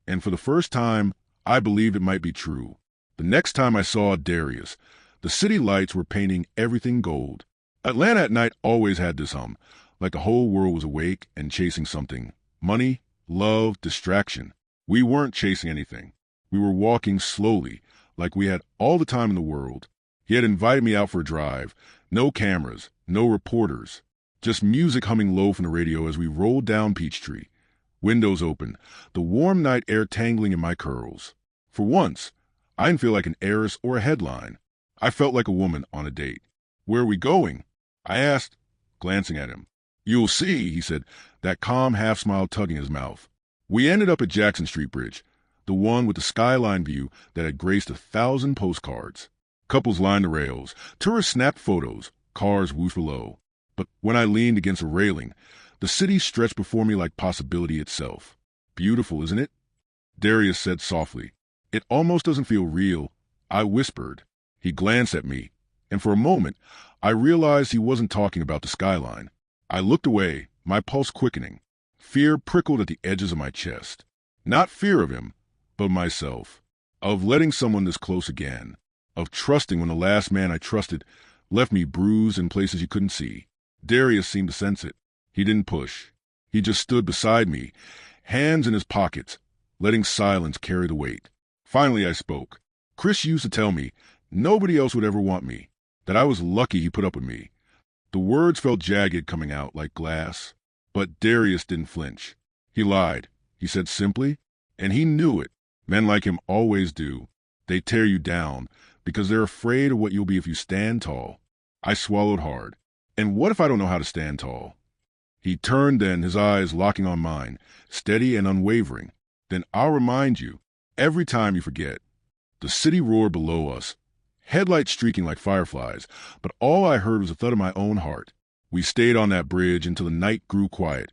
[SPEAKER 1] And for the first time, I believed it might be true. The next time I saw Darius, the city lights were painting everything gold. Atlanta at night always had this hum, like the whole world was awake and chasing something. Money, love, distraction. We weren't chasing anything. We were walking slowly, like we had all the time in the world. He had invited me out for a drive. No cameras, no reporters. Just music humming low from the radio as we rolled down Peachtree. Windows open, the warm night air tangling in my curls. For once, I didn't feel like an heiress or a headline. I felt like a woman on a date. Where are we going? I asked, glancing at him. You'll see, he said, that calm half-smile tugging his mouth. We ended up at Jackson Street Bridge, the one with the skyline view that had graced 1,000 postcards. Couples lined the rails, tourists snapped photos, cars whooshed below. But when I leaned against a railing, the city stretched before me like possibility itself. Beautiful, isn't it? Darius said softly. It almost doesn't feel real. I whispered. He glanced at me, and for a moment, I realized he wasn't talking about the skyline. I looked away, my pulse quickening. Fear prickled at the edges of my chest. Not fear of him, but myself. Of letting someone this close again. Of trusting when the last man I trusted left me bruised in places you couldn't see. Darius seemed to sense it. He didn't push. He just stood beside me, hands in his pockets, letting silence carry the weight. Finally, I spoke. Chris used to tell me nobody else would ever want me, that I was lucky he put up with me. The words felt jagged coming out like glass, but Darius didn't flinch. He lied. He said simply, and he knew it. Men like him always do. They tear you down because they're afraid of what you'll be if you stand tall. I swallowed hard. And what if I don't know how to stand tall? He turned then, his eyes locking on mine, steady and unwavering. Then I'll remind you, every time you forget. The city roared below us, headlights streaking like fireflies, but all I heard was the thud of my own heart. We stayed on that bridge until the night grew quiet,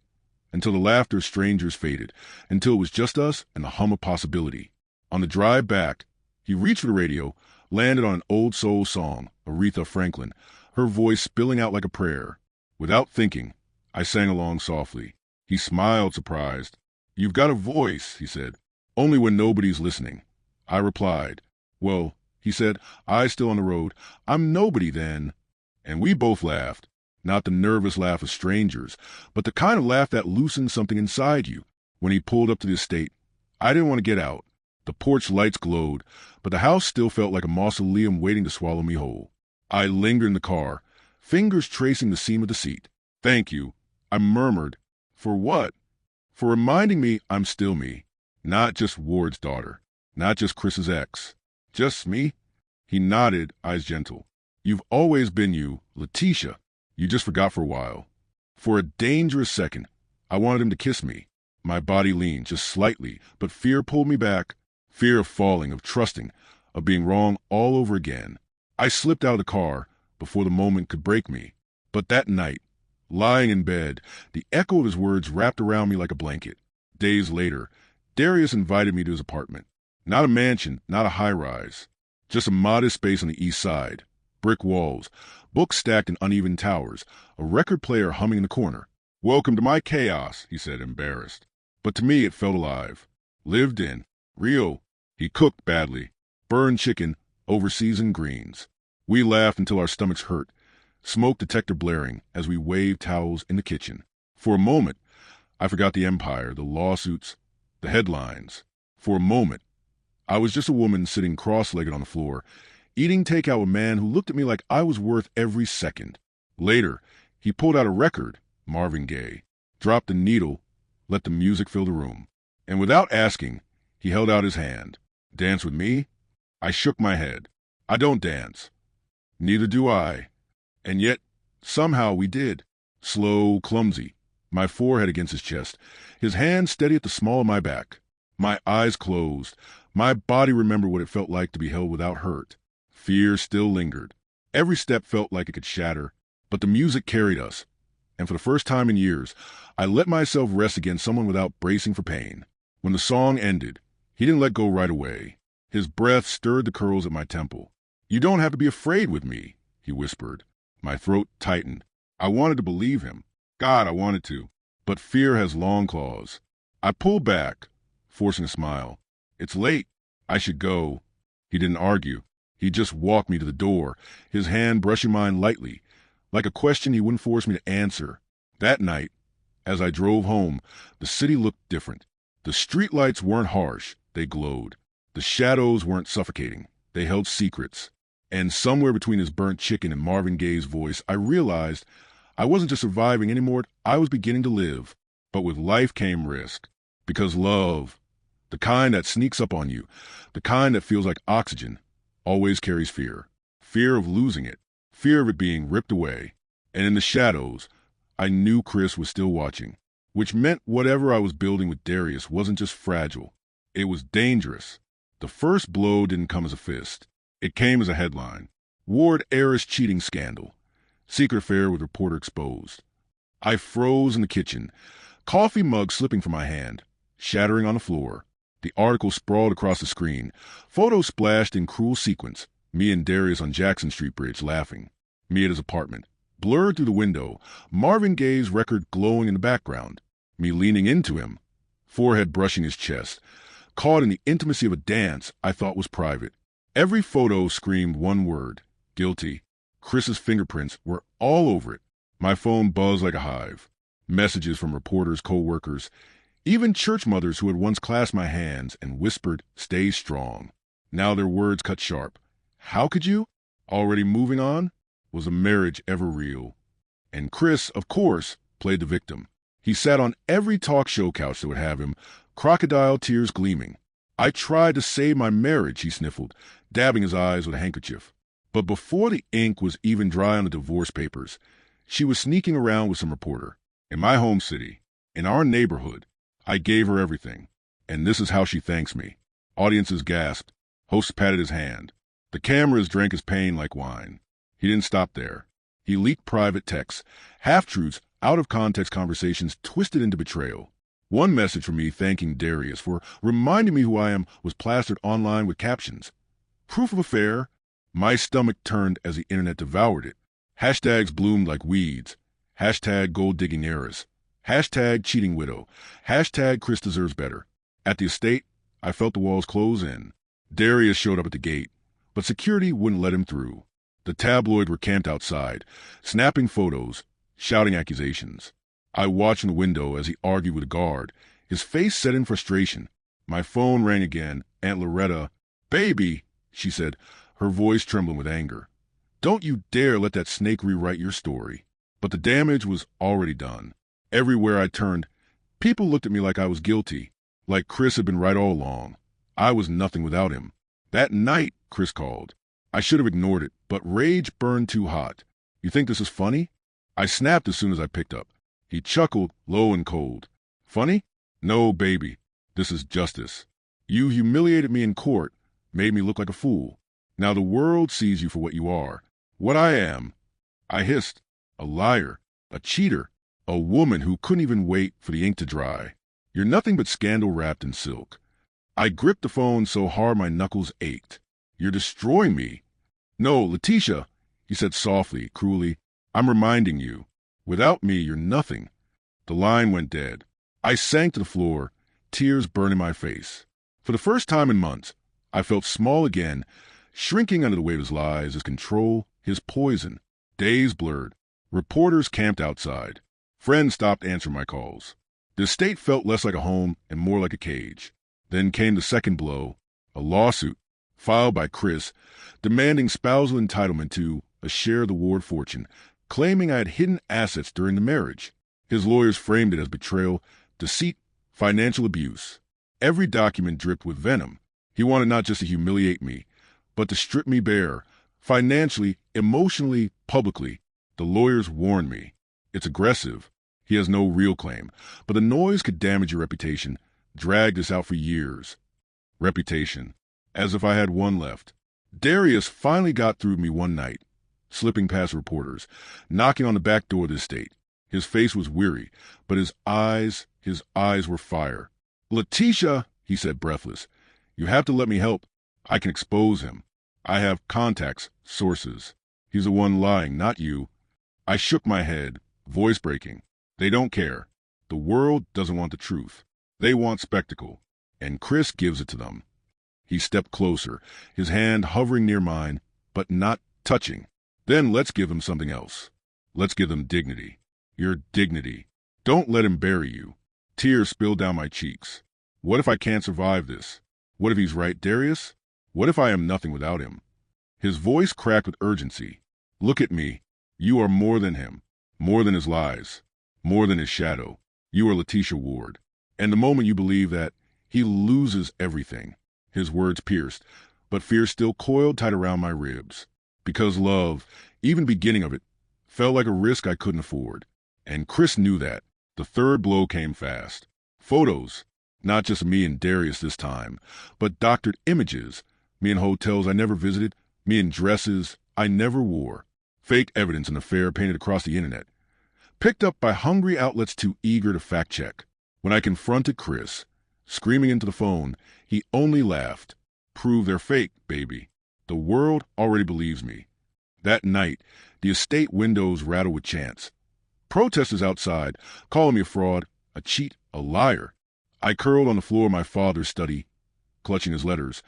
[SPEAKER 1] until the laughter of strangers faded, until it was just us and the hum of possibility. On the drive back, he reached for the radio, landed on an old soul song, Aretha Franklin, her voice spilling out like a prayer. Without thinking, I sang along softly. He smiled, surprised. "You've got a voice," he said. "Only when nobody's listening." I replied, "Well," he said, eyes still on the road, "I'm nobody then." And we both laughed. Not the nervous laugh of strangers, but the kind of laugh that loosens something inside you. When he pulled up to the estate, I didn't want to get out. The porch lights glowed, but the house still felt like a mausoleum waiting to swallow me whole. I lingered in the car, fingers tracing the seam of the seat. "Thank you," I murmured. "For what?" "For reminding me I'm still me. Not just Ward's daughter. Not just Chris's ex. Just me." He nodded, eyes gentle. "You've always been you, Letisha. You just forgot for a while." For a dangerous second, I wanted him to kiss me. My body leaned, just slightly, but fear pulled me back. Fear of falling, of trusting, of being wrong all over again. I slipped out of the car before the moment could break me. But that night, lying in bed, the echo of his words wrapped around me like a blanket. Days later, Darius invited me to his apartment. Not a mansion, not a high-rise. Just a modest space on the east side. Brick walls, books stacked in uneven towers, a record player humming in the corner. "Welcome to my chaos," he said, embarrassed. But to me it felt alive. Lived in. Real. He cooked badly. Burned chicken over seasoned greens. We laughed until our stomachs hurt, smoke detector blaring as we waved towels in the kitchen. For a moment, I forgot the empire, the lawsuits, the headlines. For a moment, I was just a woman sitting cross-legged on the floor, eating takeout with a man who looked at me like I was worth every second. Later, he pulled out a record, Marvin Gaye, dropped the needle, let the music fill the room. And without asking, he held out his hand. "Dance with me?" I shook my head. "I don't dance." "Neither do I." And yet, somehow we did. Slow, clumsy, my forehead against his chest, his hand steady at the small of my back. My eyes closed. My body remembered what it felt like to be held without hurt. Fear still lingered. Every step felt like it could shatter, but the music carried us. And for the first time in years, I let myself rest against someone without bracing for pain. When the song ended, he didn't let go right away. His breath stirred the curls at my temple. "You don't have to be afraid with me," he whispered. My throat tightened. I wanted to believe him. God, I wanted to. But fear has long claws. I pulled back, forcing a smile. "It's late. I should go." He didn't argue. He just walked me to the door, his hand brushing mine lightly, like a question he wouldn't force me to answer. That night, as I drove home, the city looked different. The streetlights weren't harsh, they glowed. The shadows weren't suffocating, they held secrets. And somewhere between his burnt chicken and Marvin Gaye's voice, I realized I wasn't just surviving anymore, I was beginning to live. But with life came risk. Because love, the kind that sneaks up on you, the kind that feels like oxygen, always carries fear. Fear of losing it. Fear of it being ripped away. And in the shadows, I knew Chris was still watching. Which meant whatever I was building with Darius wasn't just fragile. It was dangerous. The first blow didn't come as a fist. It came as a headline. Ward heiress cheating scandal. Secret affair with reporter exposed. I froze in the kitchen, coffee mug slipping from my hand, shattering on the floor. The article sprawled across the screen. Photos splashed in cruel sequence. Me and Darius on Jackson Street Bridge laughing. Me at his apartment. Blurred through the window, Marvin Gaye's record glowing in the background. Me leaning into him, forehead brushing his chest, caught in the intimacy of a dance I thought was private. Every photo screamed one word, guilty. Chris's fingerprints were all over it. My phone buzzed like a hive. Messages from reporters, co-workers. Even church mothers who had once clasped my hands and whispered, "Stay strong." Now their words cut sharp. How could you? Already moving on? Was a marriage ever real? And Chris, of course, played the victim. He sat on every talk show couch that would have him, crocodile tears gleaming. I tried to save my marriage, he sniffled, dabbing his eyes with a handkerchief. But before the ink was even dry on the divorce papers, she was sneaking around with some reporter. In my home city, in our neighborhood, I gave her everything. And this is how she thanks me. Audiences gasped. Hosts patted his hand. The cameras drank his pain like wine. He didn't stop there. He leaked private texts, half-truths, out-of-context conversations twisted into betrayal. One message from me thanking Darius for reminding me who I am was plastered online with captions. Proof of affair. My stomach turned as the internet devoured it. Hashtags bloomed like weeds. Hashtag gold-digging heiress. Hashtag cheating widow. Hashtag Chris deserves better. At the estate, I felt the walls close in. Darius showed up at the gate, but security wouldn't let him through. The tabloid were camped outside, snapping photos, shouting accusations. I watched in the window as he argued with a guard, his face set in frustration. My phone rang again. Aunt Loretta, "Baby," she said, her voice trembling with anger. "Don't you dare let that snake rewrite your story." But the damage was already done. Everywhere I turned, people looked at me like I was guilty, like Chris had been right all along. I was nothing without him. That night, Chris called. I should have ignored it, but rage burned too hot. "You think this is funny?" I snapped as soon as I picked up. He chuckled, low and cold. "Funny? No, baby. This is justice. You humiliated me in court, made me look like a fool. Now the world sees you for what you are. What I am." I hissed. "A liar. A cheater. A woman who couldn't even wait for the ink to dry. You're nothing but scandal wrapped in silk." I gripped the phone so hard my knuckles ached. "You're destroying me." "No, Letisha," he said softly, cruelly. "I'm reminding you. Without me, you're nothing." The line went dead. I sank to the floor, tears burning my face. For the first time in months, I felt small again, shrinking under the weight of his lies, his control, his poison. Days blurred. Reporters camped outside. Friends stopped answering my calls. The estate felt less like a home and more like a cage. Then came the second blow, a lawsuit filed by Chris, demanding spousal entitlement to a share of the Ward fortune, claiming I had hidden assets during the marriage. His lawyers framed it as betrayal, deceit, financial abuse. Every document dripped with venom. He wanted not just to humiliate me, but to strip me bare, financially, emotionally, publicly. The lawyers warned me. It's aggressive. He has no real claim, but the noise could damage your reputation. Dragged us out for years. Reputation. As if I had one left. Darius finally got through me one night, slipping past reporters, knocking on the back door of the estate. His face was weary, but his eyes were fire. "Letisha," he said, breathless, "you have to let me help. I can expose him. I have contacts, sources. He's the one lying, not you." I shook my head, voice breaking. "They don't care. The world doesn't want the truth. They want spectacle, and Chris gives it to them." He stepped closer, his hand hovering near mine, but not touching. "Then let's give them something else. Let's give them dignity. Your dignity. Don't let him bury you." Tears spilled down my cheeks. What if I can't survive this? What if he's right, Darius? What if I am nothing without him? His voice cracked with urgency. "Look at me. You are more than him, more than his lies, more than his shadow. You are Letisha Ward. And the moment you believe that, he loses everything." His words pierced, but fear still coiled tight around my ribs. Because love, even beginning of it, felt like a risk I couldn't afford. And Chris knew that. The third blow came fast. Photos, not just me and Darius this time, but doctored images, me in hotels I never visited, me in dresses I never wore. Fake evidence an affair painted across the internet. Picked up by hungry outlets too eager to fact-check. When I confronted Chris, screaming into the phone, he only laughed. "Prove they're fake, baby. The world already believes me." That night, the estate windows rattled with chants. Protesters outside, calling me a fraud, a cheat, a liar. I curled on the floor of my father's study, clutching his letters,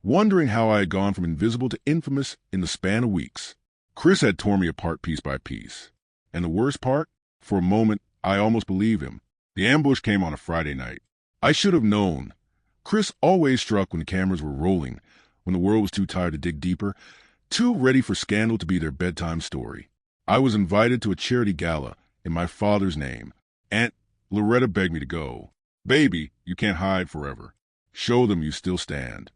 [SPEAKER 1] wondering how I had gone from invisible to infamous in the span of weeks. Chris had torn me apart piece by piece. And the worst part? For a moment, I almost believed him. The ambush came on a Friday night. I should have known. Chris always struck when the cameras were rolling, when the world was too tired to dig deeper, too ready for scandal to be their bedtime story. I was invited to a charity gala in my father's name. Aunt Loretta begged me to go. Baby, you can't hide forever. Show them you still stand.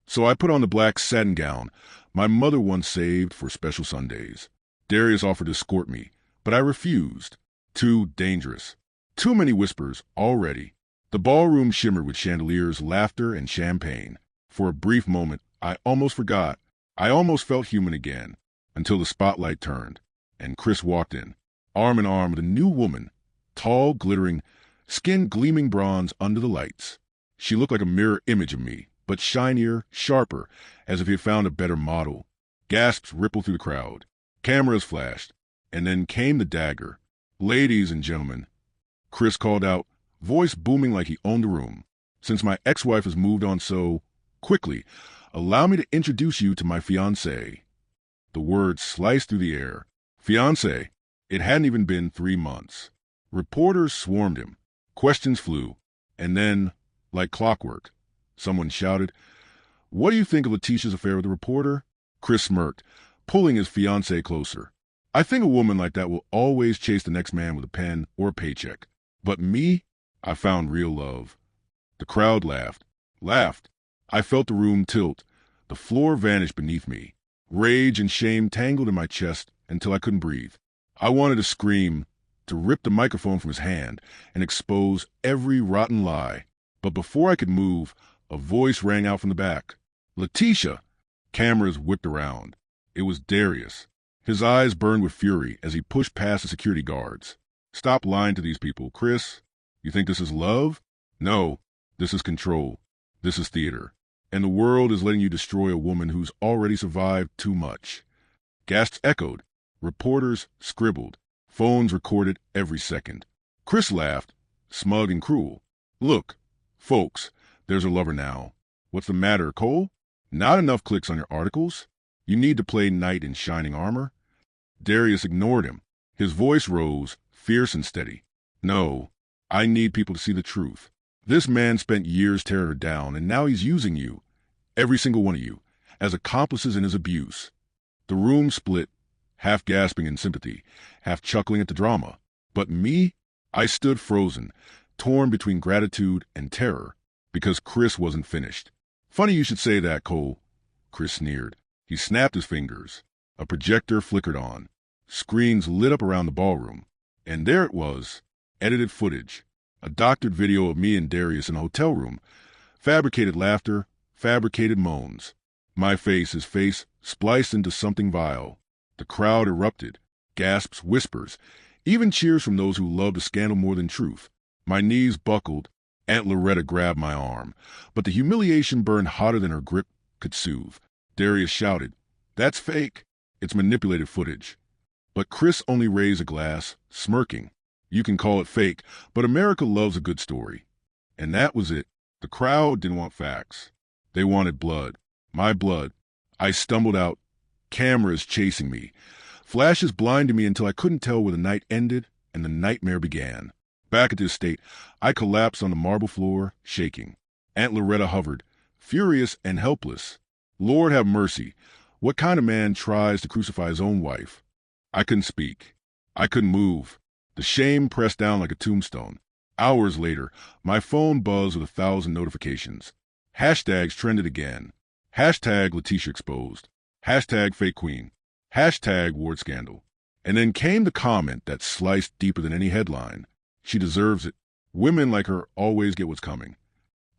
[SPEAKER 1] So I put on the black satin gown my mother once saved for special Sundays. Darius offered to escort me, but I refused. Too dangerous. Too many whispers already. The ballroom shimmered with chandeliers, laughter, and champagne. For a brief moment, I almost forgot. I almost felt human again, until the spotlight turned, and Chris walked in, arm in arm with a new woman, tall, glittering, skin gleaming bronze under the lights. She looked like a mirror image of me, but shinier, sharper, as if he had found a better model. Gasps rippled through the crowd. Cameras flashed, and then came the dagger. Ladies and gentlemen, Chris called out, voice booming like he owned the room. Since my ex-wife has moved on so quickly, allow me to introduce you to my fiancé. The words sliced through the air. Fiancé. It hadn't even been 3 months. Reporters swarmed him. Questions flew. And then, like clockwork, someone shouted, "What do you think of Letisha's affair with the reporter?" Chris smirked, pulling his fiancée closer. I think a woman like that will always chase the next man with a pen or a paycheck. But me? I found real love. The crowd laughed. Laughed. I felt the room tilt. The floor vanished beneath me. Rage and shame tangled in my chest until I couldn't breathe. I wanted to scream, to rip the microphone from his hand and expose every rotten lie. But before I could move, a voice rang out from the back. Letisha! Cameras whipped around. It was Darius. His eyes burned with fury as he pushed past the security guards. Stop lying to these people, Chris. You think this is love? No, this is control. This is theater. And the world is letting you destroy a woman who's already survived too much. Gasps echoed. Reporters scribbled. Phones recorded every second. Chris laughed, smug and cruel. Look, folks, there's her lover now. What's the matter, Cole? Not enough clicks on your articles? You need to play knight in shining armor? Darius ignored him. His voice rose, fierce and steady. No, I need people to see the truth. This man spent years tearing her down, and now he's using you, every single one of you, as accomplices in his abuse. The room split, half gasping in sympathy, half chuckling at the drama. But me? I stood frozen, torn between gratitude and terror, because Chris wasn't finished. Funny you should say that, Cole. Chris sneered. He snapped his fingers. A projector flickered on. Screens lit up around the ballroom. And there it was, edited footage. A doctored video of me and Darius in a hotel room. Fabricated laughter, fabricated moans. My face, his face, spliced into something vile. The crowd erupted. Gasps, whispers, even cheers from those who loved a scandal more than truth. My knees buckled. Aunt Loretta grabbed my arm, but the humiliation burned hotter than her grip could soothe. Darius shouted, "That's fake. It's manipulated footage." But Chris only raised a glass, smirking. You can call it fake, but America loves a good story. And that was it. The crowd didn't want facts. They wanted blood. My blood. I stumbled out, cameras chasing me. Flashes blinded me until I couldn't tell where the night ended and the nightmare began. Back at the estate, I collapsed on the marble floor, shaking. Aunt Loretta hovered, furious and helpless. Lord have mercy. What kind of man tries to crucify his own wife? I couldn't speak. I couldn't move. The shame pressed down like a tombstone. Hours later, my phone buzzed with 1,000 notifications. Hashtags trended again. Hashtag Letisha exposed. Hashtag fake queen. Hashtag Ward scandal. And then came the comment that sliced deeper than any headline. She deserves it. Women like her always get what's coming.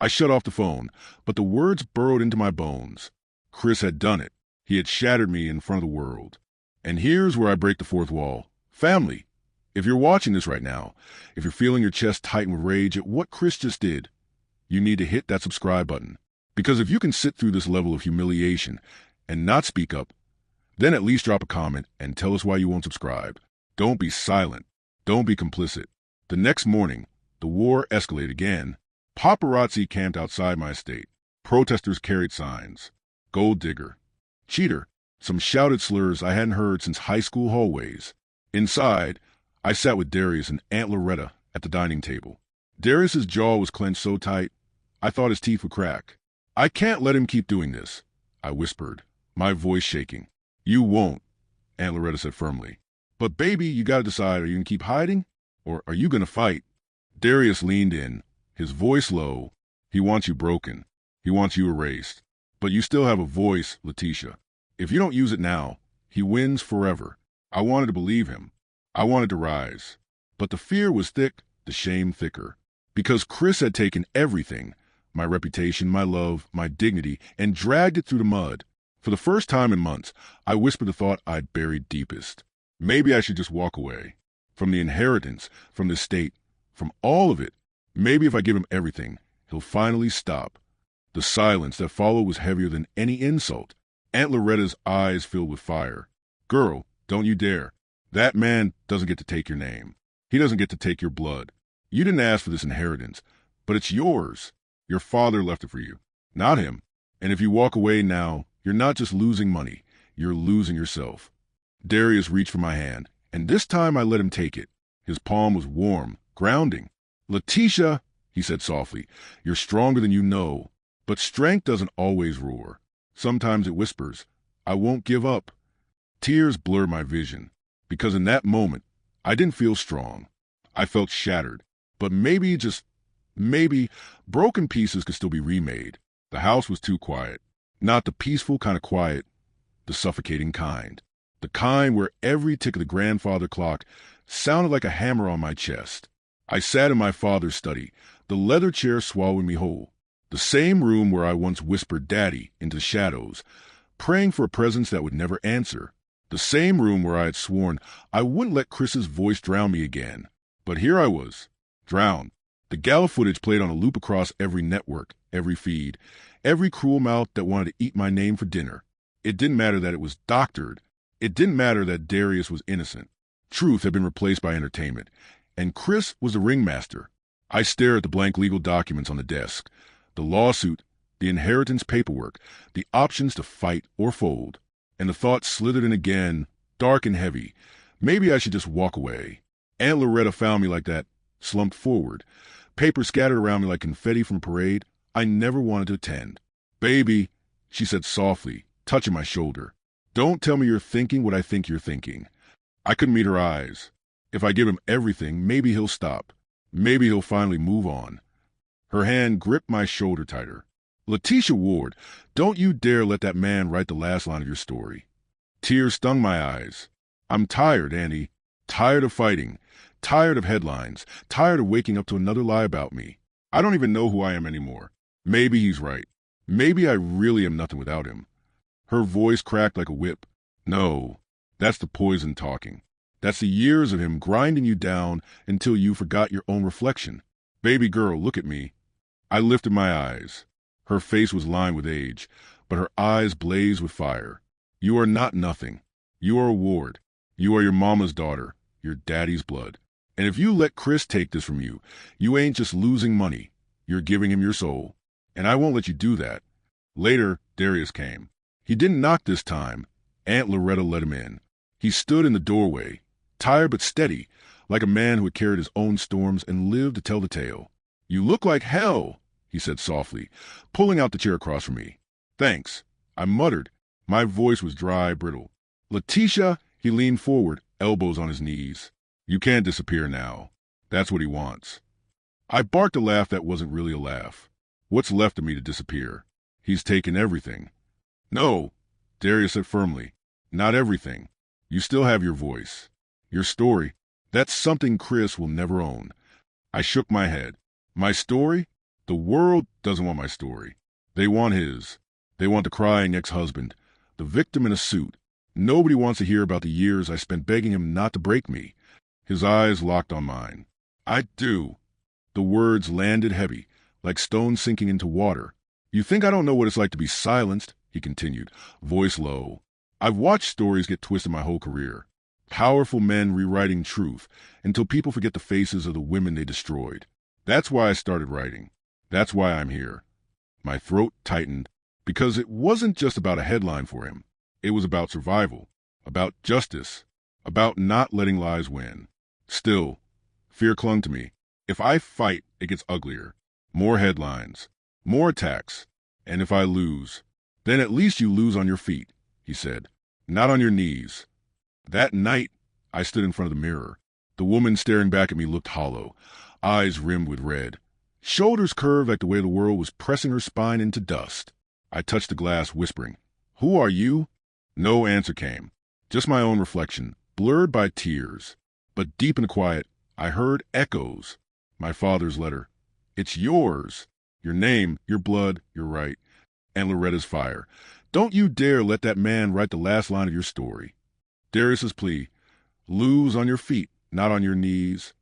[SPEAKER 1] I shut off the phone, but the words burrowed into my bones. Chris had done it. He had shattered me in front of the world. And here's where I break the fourth wall. Family. If you're watching this right now, if you're feeling your chest tighten with rage at what Chris just did, you need to hit that subscribe button. Because if you can sit through this level of humiliation and not speak up, then at least drop a comment and tell us why you won't subscribe. Don't be silent. Don't be complicit. The next morning, the war escalated again. Paparazzi camped outside my estate. Protesters carried signs. Gold digger. Cheater. Some shouted slurs I hadn't heard since high school hallways. Inside, I sat with Darius and Aunt Loretta at the dining table. Darius's jaw was clenched so tight, I thought his teeth would crack. "I can't let him keep doing this," I whispered, my voice shaking. "You won't," Aunt Loretta said firmly. "But baby, you gotta decide, are you gonna keep hiding, or are you gonna fight?" Darius leaned in, his voice low. "He wants you broken. He wants you erased. But you still have a voice, Letisha. If you don't use it now, he wins forever." I wanted to believe him. I wanted to rise. But the fear was thick, the shame thicker. Because Chris had taken everything, my reputation, my love, my dignity, and dragged it through the mud. For the first time in months, I whispered the thought I'd buried deepest. Maybe I should just walk away. From the inheritance, from the estate, from all of it. Maybe if I give him everything, he'll finally stop. The silence that followed was heavier than any insult. Aunt Loretta's eyes filled with fire. "Girl, don't you dare. That man doesn't get to take your name. He doesn't get to take your blood. You didn't ask for this inheritance, but it's yours. Your father left it for you, not him. And if you walk away now, you're not just losing money, you're losing yourself." Darius reached for my hand, and this time I let him take it. His palm was warm, grounding. "Letisha," he said softly, "you're stronger than you know. But strength doesn't always roar. Sometimes it whispers, 'I won't give up.'" Tears blurred my vision, because in that moment, I didn't feel strong. I felt shattered. But maybe, just maybe, broken pieces could still be remade. The house was too quiet. Not the peaceful kind of quiet, the suffocating kind. The kind where every tick of the grandfather clock sounded like a hammer on my chest. I sat in my father's study, the leather chair swallowing me whole. The same room where I once whispered "Daddy" into the shadows, praying for a presence that would never answer. The same room where I had sworn I wouldn't let Chris's voice drown me again. But here I was, drowned. The gala footage played on a loop across every network, every feed, every cruel mouth that wanted to eat my name for dinner. It didn't matter that it was doctored. It didn't matter that Darius was innocent. Truth had been replaced by entertainment, and Chris was the ringmaster. I stared at the blank legal documents on the desk, the lawsuit, the inheritance paperwork, the options to fight or fold. And the thought slithered in again, dark and heavy. Maybe I should just walk away. Aunt Loretta found me like that, slumped forward. Paper scattered around me like confetti from a parade I never wanted to attend. "Baby," she said softly, touching my shoulder. "Don't tell me you're thinking what I think you're thinking." I couldn't meet her eyes. If I give him everything, maybe he'll stop. Maybe he'll finally move on. Her hand gripped my shoulder tighter. "Letisha Ward, don't you dare let that man write the last line of your story." Tears stung my eyes. "I'm tired, Annie. Tired of fighting. Tired of headlines. Tired of waking up to another lie about me. I don't even know who I am anymore. Maybe he's right. Maybe I really am nothing without him." Her voice cracked like a whip. "No, that's the poison talking. That's the years of him grinding you down until you forgot your own reflection. Baby girl, look at me." I lifted my eyes. Her face was lined with age, but her eyes blazed with fire. "You are not nothing. You are a Ward. You are your mama's daughter, your daddy's blood. And if you let Chris take this from you, you ain't just losing money. You're giving him your soul. And I won't let you do that." Later, Darius came. He didn't knock this time. Aunt Loretta let him in. He stood in the doorway, tired but steady, like a man who had carried his own storms and lived to tell the tale. "You look like hell," he said softly, pulling out the chair across from me. "Thanks," I muttered. My voice was dry, brittle. "Letisha," he leaned forward, elbows on his knees. "You can't disappear now. That's what he wants." I barked a laugh that wasn't really a laugh. What's left of me to disappear? He's taken everything. "No," Darius said firmly. "Not everything. You still have your voice. Your story. That's something Chris will never own." I shook my head. "My story? The world doesn't want my story. They want his. They want the crying ex-husband, the victim in a suit. Nobody wants to hear about the years I spent begging him not to break me." His eyes locked on mine. "I do." The words landed heavy, like stones sinking into water. "You think I don't know what it's like to be silenced?" he continued, voice low. "I've watched stories get twisted my whole career. Powerful men rewriting truth until people forget the faces of the women they destroyed. That's why I started writing. That's why I'm here." My throat tightened, because it wasn't just about a headline for him. It was about survival, about justice, about not letting lies win. Still, fear clung to me. If I fight, it gets uglier. More headlines. More attacks. And if I lose, then at least you lose on your feet, he said. Not on your knees. That night, I stood in front of the mirror. The woman staring back at me looked hollow, eyes rimmed with red, shoulders curved like the way the world was pressing her spine into dust. I touched the glass, whispering, "Who are you?" No answer came, just my own reflection, blurred by tears. But deep in the quiet, I heard echoes. My father's letter. It's yours. Your name, your blood, your right. And Loretta's fire. Don't you dare let that man write the last line of your story. Darius's plea. Lose on your feet, not on your knees.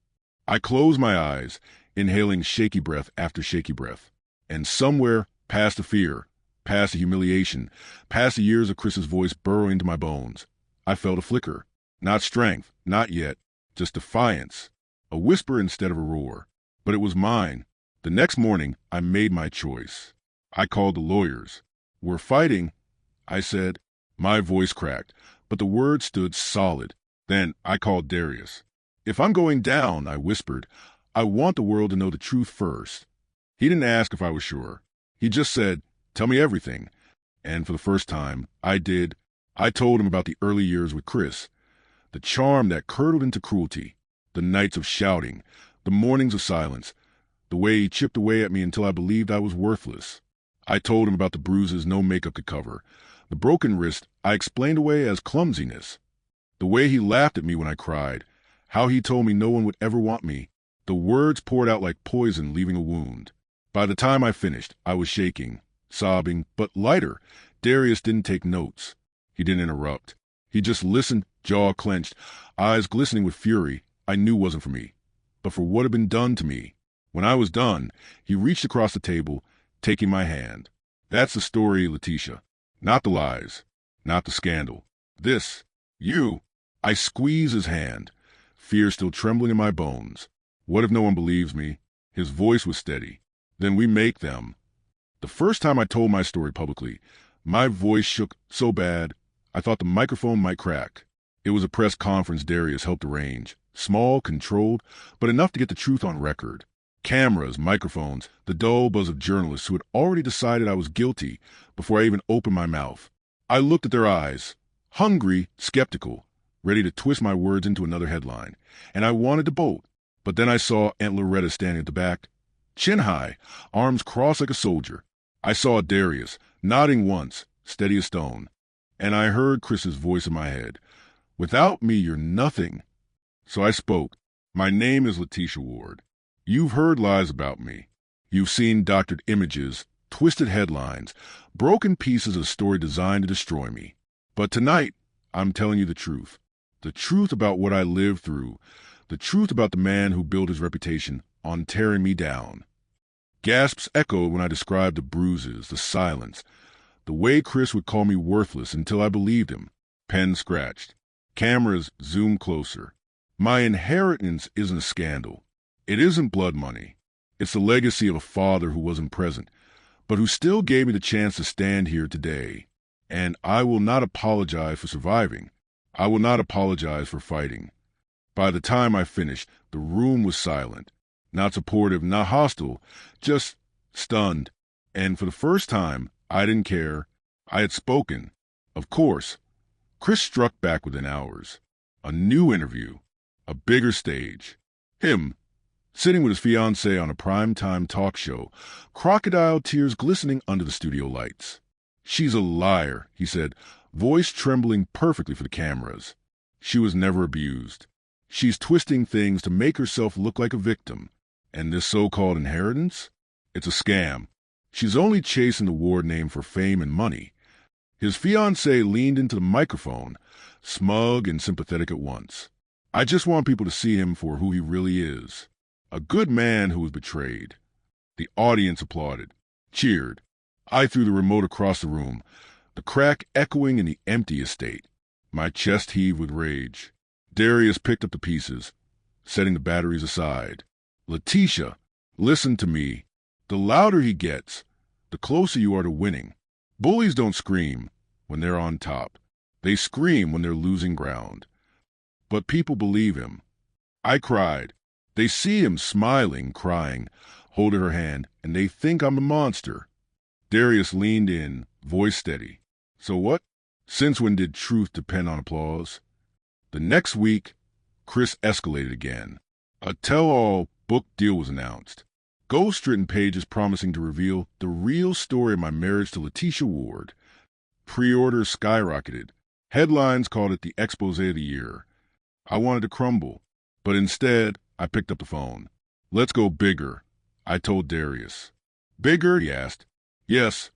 [SPEAKER 1] I closed my eyes, inhaling shaky breath after shaky breath. And somewhere, past the fear, past the humiliation, past the years of Chris's voice burrowing into my bones, I felt a flicker. Not strength, not yet, just defiance. A whisper instead of a roar. But it was mine. The next morning, I made my choice. I called the lawyers. We're fighting, I said. My voice cracked, but the words stood solid. Then I called Darius. If I'm going down, I whispered, I want the world to know the truth first. He didn't ask if I was sure. He just said, tell me everything. And for the first time, I did. I told him about the early years with Chris, the charm that curdled into cruelty, the nights of shouting, the mornings of silence, the way he chipped away at me until I believed I was worthless. I told him about the bruises no makeup could cover, the broken wrist I explained away as clumsiness, the way he laughed at me when I cried, how he told me no one would ever want me. The words poured out like poison leaving a wound. By the time I finished, I was shaking, sobbing, but lighter. Darius didn't take notes. He didn't interrupt. He just listened, jaw clenched, eyes glistening with fury I knew wasn't for me, but for what had been done to me. When I was done, he reached across the table, taking my hand. That's the story, Letisha. Not the lies. Not the scandal. This. You. I squeezed his hand, fear still trembling in my bones. What if no one believes me? His voice was steady. Then we make them. The first time I told my story publicly, my voice shook so bad, I thought the microphone might crack. It was a press conference Darius helped arrange. Small, controlled, but enough to get the truth on record. Cameras, microphones, the dull buzz of journalists who had already decided I was guilty before I even opened my mouth. I looked at their eyes, hungry, skeptical, ready to twist my words into another headline. And I wanted to bolt. But then I saw Aunt Loretta standing at the back, chin high, arms crossed like a soldier. I saw Darius, nodding once, steady as stone. And I heard Chris's voice in my head. Without me, you're nothing. So I spoke. My name is Letisha Ward. You've heard lies about me. You've seen doctored images, twisted headlines, broken pieces of a story designed to destroy me. But tonight, I'm telling you the truth. The truth about what I lived through. The truth about the man who built his reputation on tearing me down. Gasps echoed when I described the bruises, the silence, the way Chris would call me worthless until I believed him. Pen scratched. Cameras zoomed closer. My inheritance isn't a scandal. It isn't blood money. It's the legacy of a father who wasn't present, but who still gave me the chance to stand here today. And I will not apologize for surviving. I will not apologize for fighting. By the time I finished, the room was silent. Not supportive, not hostile, just stunned. And for the first time, I didn't care. I had spoken. Of course. Chris struck back within hours. A new interview. A bigger stage. Him, sitting with his fiancée on a primetime talk show, crocodile tears glistening under the studio lights. She's a liar, he said, voice trembling perfectly for the cameras. She was never abused. She's twisting things to make herself look like a victim. And this so-called inheritance? It's a scam. She's only chasing the Ward name for fame and money. His fiancée leaned into the microphone, smug and sympathetic at once. I just want people to see him for who he really is. A good man who was betrayed. The audience applauded, cheered. I threw the remote across the room, the crack echoing in the empty estate. My chest heaved with rage. Darius picked up the pieces, setting the batteries aside. Letisha, listen to me. The louder he gets, the closer you are to winning. Bullies don't scream when they're on top. They scream when they're losing ground. But people believe him. I cried. They see him smiling, crying, holding her hand, and they think I'm a monster. Darius leaned in, voice steady. So what? Since when did truth depend on applause? The next week, Chris escalated again. A tell-all book deal was announced. Ghost-written pages promising to reveal the real story of my marriage to Letisha Ward. Pre-orders skyrocketed. Headlines called it the expose of the year. I wanted to crumble, but instead, I picked up the phone. Let's go bigger, I told Darius. Bigger? He asked. Yes,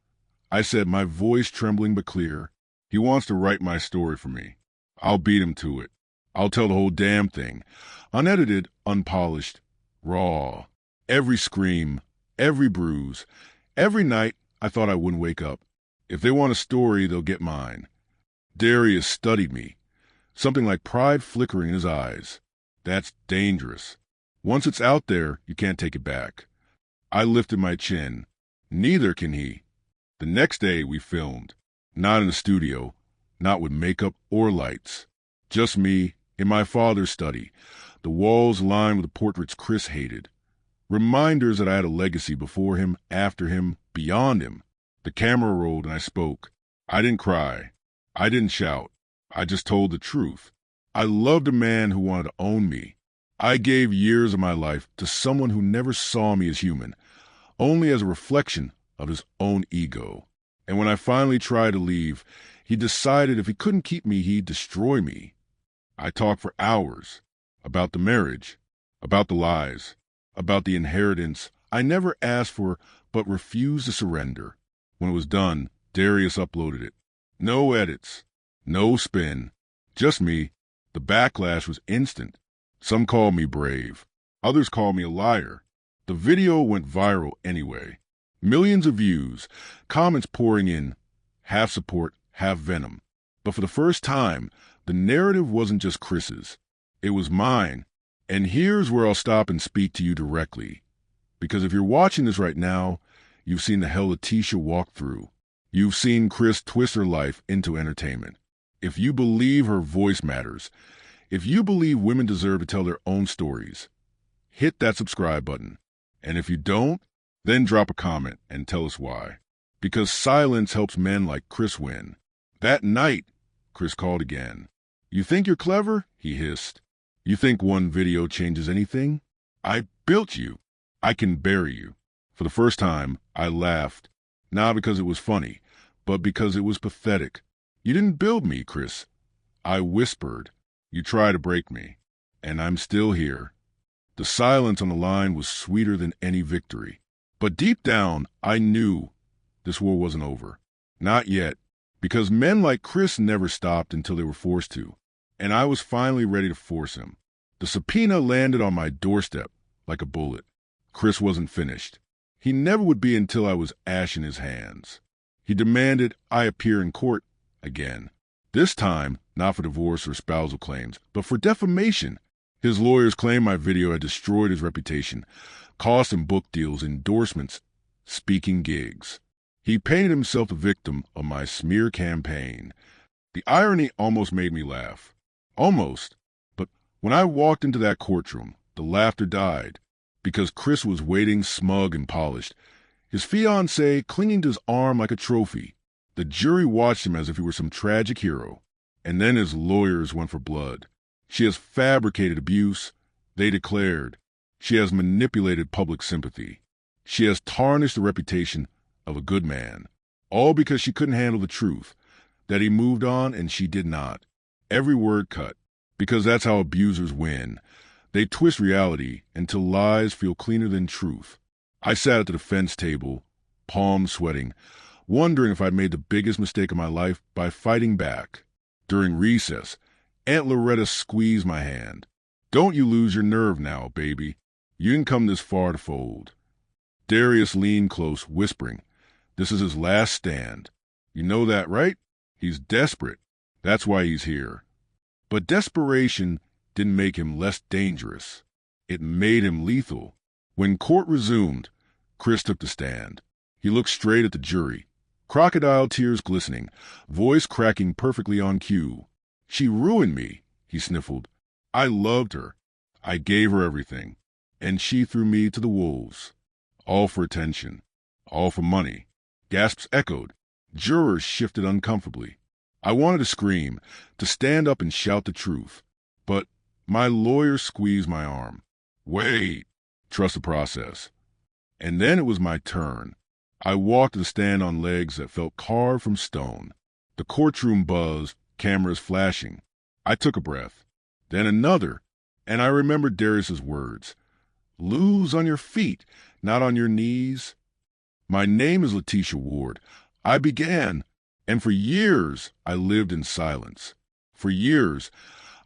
[SPEAKER 1] I said, my voice trembling but clear. He wants to write my story for me. I'll beat him to it. I'll tell the whole damn thing. Unedited, unpolished, raw. Every scream, every bruise. Every night, I thought I wouldn't wake up. If they want a story, they'll get mine. Darius studied me. Something like pride flickering in his eyes. That's dangerous. Once it's out there, you can't take it back. I lifted my chin. Neither can he. The next day, we filmed. Not in the studio, not with makeup or lights. Just me in my father's study, the walls lined with the portraits Chris hated. Reminders that I had a legacy before him, after him, beyond him. The camera rolled and I spoke. I didn't cry. I didn't shout. I just told the truth. I loved a man who wanted to own me. I gave years of my life to someone who never saw me as human, only as a reflection of his own ego. And when I finally tried to leave, he decided if he couldn't keep me, he'd destroy me. I talked for hours about the marriage, about the lies, about the inheritance I never asked for but refused to surrender. When it was done, Darius uploaded it. No edits, no spin, just me. The backlash was instant. Some called me brave. Others called me a liar. The video went viral anyway. Millions of views, comments pouring in, half support, half venom. But for the first time, the narrative wasn't just Chris's. It was mine. And here's where I'll stop and speak to you directly. Because if you're watching this right now, you've seen the hell Letisha walk through. You've seen Chris twist her life into entertainment. If you believe her voice matters, if you believe women deserve to tell their own stories, hit that subscribe button. And if you don't, then drop a comment and tell us why. Because silence helps men like Chris win. That night, Chris called again. You think you're clever? He hissed. You think one video changes anything? I built you. I can bury you. For the first time, I laughed. Not because it was funny, but because it was pathetic. You didn't build me, Chris. I whispered. You tried to break me. And I'm still here. The silence on the line was sweeter than any victory. But deep down, I knew this war wasn't over. Not yet. Because men like Chris never stopped until they were forced to. And I was finally ready to force him. The subpoena landed on my doorstep like a bullet. Chris wasn't finished. He never would be until I was ash in his hands. He demanded I appear in court again. This time, not for divorce or spousal claims, but for defamation. His lawyers claimed my video had destroyed his reputation, cost him book deals, endorsements, speaking gigs. He painted himself the victim of my smear campaign. The irony almost made me laugh. Almost. But when I walked into that courtroom, the laughter died. Because Chris was waiting smug and polished, his fiancée clinging to his arm like a trophy. The jury watched him as if he were some tragic hero. And then his lawyers went for blood. She has fabricated abuse, they declared. She has manipulated public sympathy. She has tarnished the reputation of a good man. All because she couldn't handle the truth, that he moved on and she did not. Every word cut, because that's how abusers win. They twist reality until lies feel cleaner than truth. I sat at the defense table, palms sweating, wondering if I'd made the biggest mistake of my life by fighting back. During recess, Aunt Loretta squeezed my hand. Don't you lose your nerve now, baby. You didn't come this far to fold. Darius leaned close, whispering, this is his last stand. You know that, right? He's desperate. That's why he's here. But desperation didn't make him less dangerous. It made him lethal. When court resumed, Chris took the stand. He looked straight at the jury, crocodile tears glistening, voice cracking perfectly on cue. She ruined me, he sniffled. I loved her. I gave her everything. and she threw me to the wolves. All for attention. All for money. Gasps echoed. Jurors shifted uncomfortably. I wanted to scream, to stand up and shout the truth. But my lawyer squeezed my arm. Wait. Trust the process. And then it was my turn. I walked to the stand on legs that felt carved from stone. The courtroom buzzed, cameras flashing. I took a breath. Then another. And I remembered Darius's words. Lose on your feet, not on your knees. My name is Letisha Ward. I began, and for years I lived in silence. For years,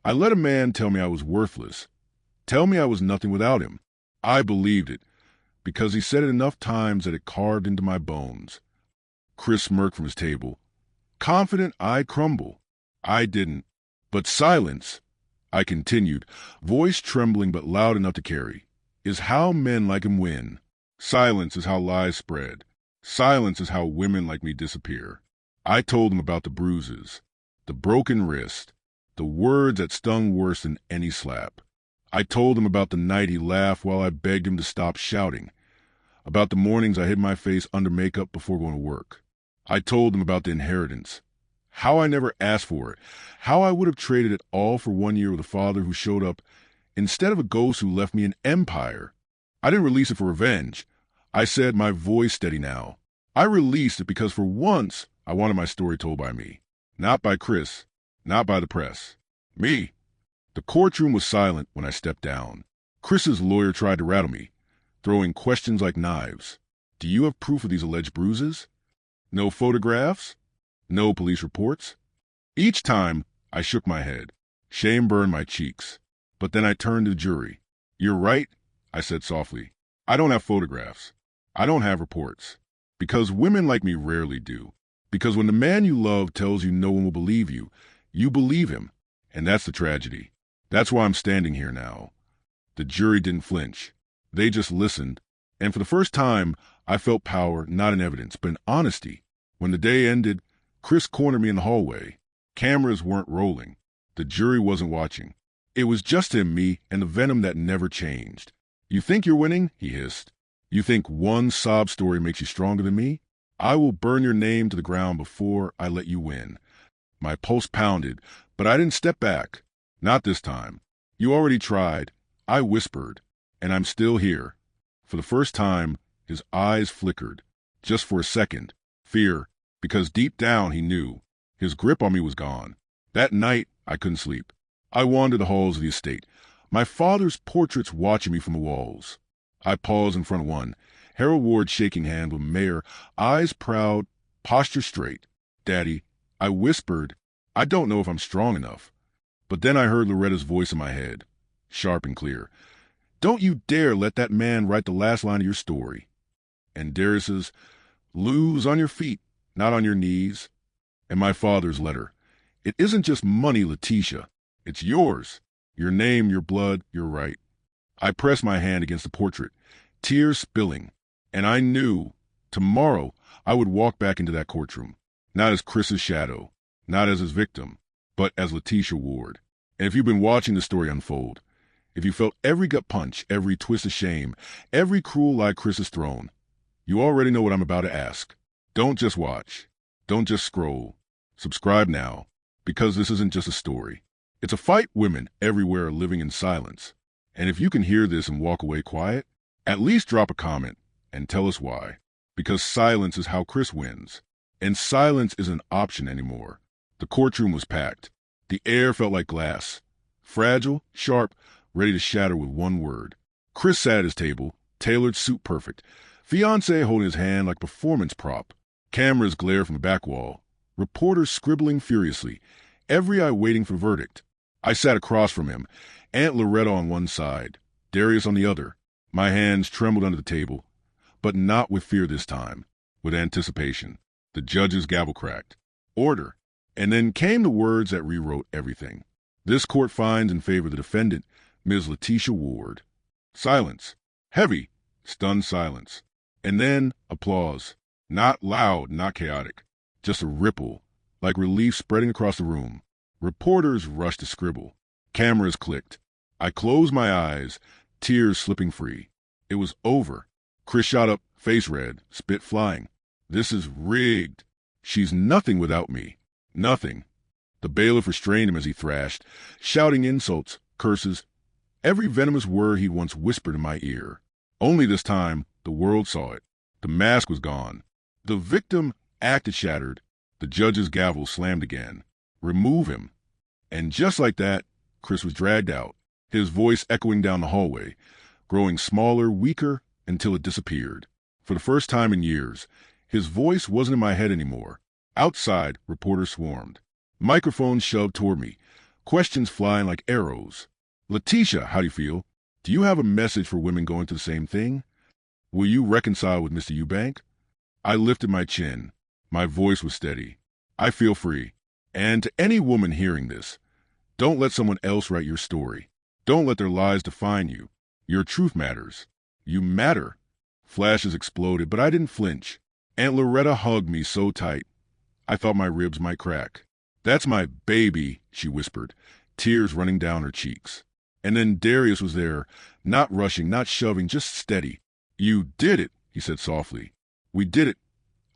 [SPEAKER 1] I let a man tell me I was worthless, tell me I was nothing without him. I believed it, because he said it enough times that it carved into my bones. Chris smirked from his table. Confident I'd crumble. I didn't. But silence, I continued, voice trembling but loud enough to carry, is how men like him win. Silence is how lies spread. Silence is how women like me disappear. I told him about the bruises, the broken wrist, the words that stung worse than any slap. I told him about the night he laughed while I begged him to stop shouting, about the mornings I hid my face under makeup before going to work. I told him about the inheritance, how I never asked for it, how I would have traded it all for 1 year with a father who showed up instead of a ghost who left me an empire. I didn't release it for revenge. I said, my voice steady now. I released it because for once I wanted my story told by me. Not by Chris, not by the press. Me. The courtroom was silent when I stepped down. Chris's lawyer tried to rattle me, throwing questions like knives. Do you have proof of these alleged bruises? No photographs? No police reports? Each time I shook my head. Shame burned my cheeks. But then I turned to the jury. You're right, I said softly. I don't have photographs. I don't have reports. Because women like me rarely do. Because when the man you love tells you no one will believe you, you believe him. And that's the tragedy. That's why I'm standing here now. The jury didn't flinch. They just listened. And for the first time, I felt power, not in evidence, but in honesty. When the day ended, Chris cornered me in the hallway. Cameras weren't rolling. The jury wasn't watching. It was just him, me, and the venom that never changed. You think you're winning? He hissed. You think one sob story makes you stronger than me? I will burn your name to the ground before I let you win. My pulse pounded, but I didn't step back. Not this time. You already tried. I whispered. And I'm still here. For the first time, his eyes flickered. Just for a second. Fear. Because deep down he knew. His grip on me was gone. That night, I couldn't sleep. I wandered the halls of the estate. My father's portraits watching me from the walls. I paused in front of one. Harold Ward shaking hands with Mayor, eyes proud, posture straight. Daddy, I whispered, I don't know if I'm strong enough. But then I heard Loretta's voice in my head, sharp and clear. Don't you dare let that man write the last line of your story. And Darius's, lose on your feet, not on your knees. And my father's letter. It isn't just money, Letisha. It's yours. Your name, your blood, your right. I pressed my hand against the portrait, tears spilling. And I knew, tomorrow, I would walk back into that courtroom. Not as Chris's shadow, not as his victim, but as Letisha Ward. And if you've been watching the story unfold, if you felt every gut punch, every twist of shame, every cruel lie Chris has thrown, you already know what I'm about to ask. Don't just watch. Don't just scroll. Subscribe now, because this isn't just a story. It's a fight women everywhere are living in silence. And if you can hear this and walk away quiet, at least drop a comment and tell us why. Because silence is how Chris wins. And silence isn't an option anymore. The courtroom was packed. The air felt like glass. Fragile, sharp, ready to shatter with one word. Chris sat at his table, tailored suit perfect. Fiancé holding his hand like a performance prop. Cameras glared from the back wall. Reporters scribbling furiously. Every eye waiting for the verdict. I sat across from him. Aunt Loretta on one side. Darius on the other. My hands trembled under the table. But not with fear this time. With anticipation. The judge's gavel cracked. Order. And then came the words that rewrote everything. This court finds in favor of the defendant, Ms. Letisha Ward. Silence. Heavy, stunned silence. And then applause. Not loud, not chaotic. Just a ripple, like relief spreading across the room. Reporters rushed to scribble. Cameras clicked. I closed my eyes, tears slipping free. It was over. Chris shot up, face red, spit flying. This is rigged. She's nothing without me. Nothing. The bailiff restrained him as he thrashed, shouting insults, curses, every venomous word he'd once whispered in my ear. Only this time, the world saw it. The mask was gone. The victim acted shattered. The judge's gavel slammed again. Remove him. And just like that, Chris was dragged out, his voice echoing down the hallway, growing smaller, weaker, until it disappeared. For the first time in years, his voice wasn't in my head anymore. Outside, reporters swarmed. Microphones shoved toward me, questions flying like arrows. Letisha, how do you feel? Do you have a message for women going through the same thing? Will you reconcile with Mr. Eubank? I lifted my chin. My voice was steady. I feel free. And to any woman hearing this, don't let someone else write your story. Don't let their lies define you. Your truth matters. You matter. Flashes exploded, but I didn't flinch. Aunt Loretta hugged me so tight, I thought my ribs might crack. That's my baby, she whispered, tears running down her cheeks. And then Darius was there, not rushing, not shoving, just steady. You did it, he said softly. We did it.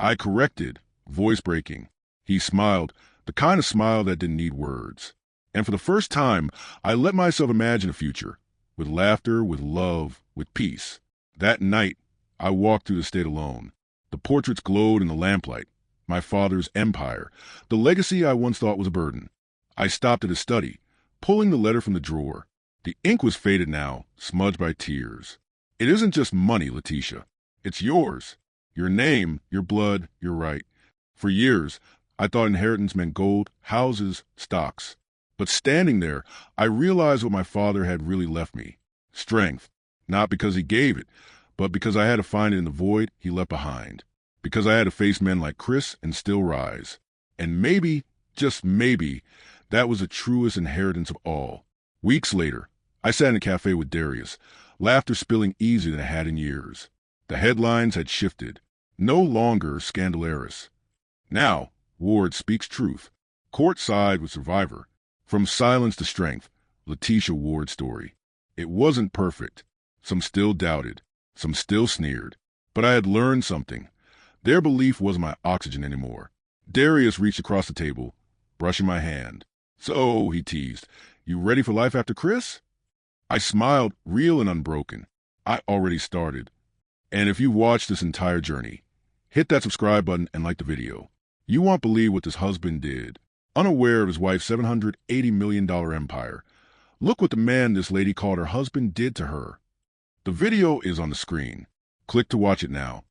[SPEAKER 1] I corrected, voice breaking. He smiled, the kind of smile that didn't need words. And for the first time, I let myself imagine a future, with laughter, with love, with peace. That night, I walked through the state alone. The portraits glowed in the lamplight. My father's empire, the legacy I once thought was a burden. I stopped at his study, pulling the letter from the drawer. The ink was faded now, smudged by tears. It isn't just money, Letisha. It's yours. Your name, your blood, your right. For years, I thought inheritance meant gold, houses, stocks. But standing there, I realized what my father had really left me. Strength. Not because he gave it, but because I had to find it in the void he left behind. Because I had to face men like Chris and still rise. And maybe, just maybe, that was the truest inheritance of all. Weeks later, I sat in a cafe with Darius, laughter spilling easier than it had in years. The headlines had shifted. No longer scandalous. Now, Ward speaks truth. Court side with survivor. From silence to strength, Letisha Ward's story. It wasn't perfect. Some still doubted. Some still sneered. But I had learned something. Their belief wasn't my oxygen anymore. Darius reached across the table, brushing my hand. So, he teased, you ready for life after Chris? I smiled, real and unbroken. I already started. And if you've watched this entire journey, hit that subscribe button and like the video. You won't believe what this husband did. Unaware of his wife's $780 million empire. Look what the man this lady called her husband did to her. The video is on the screen. Click to watch it now.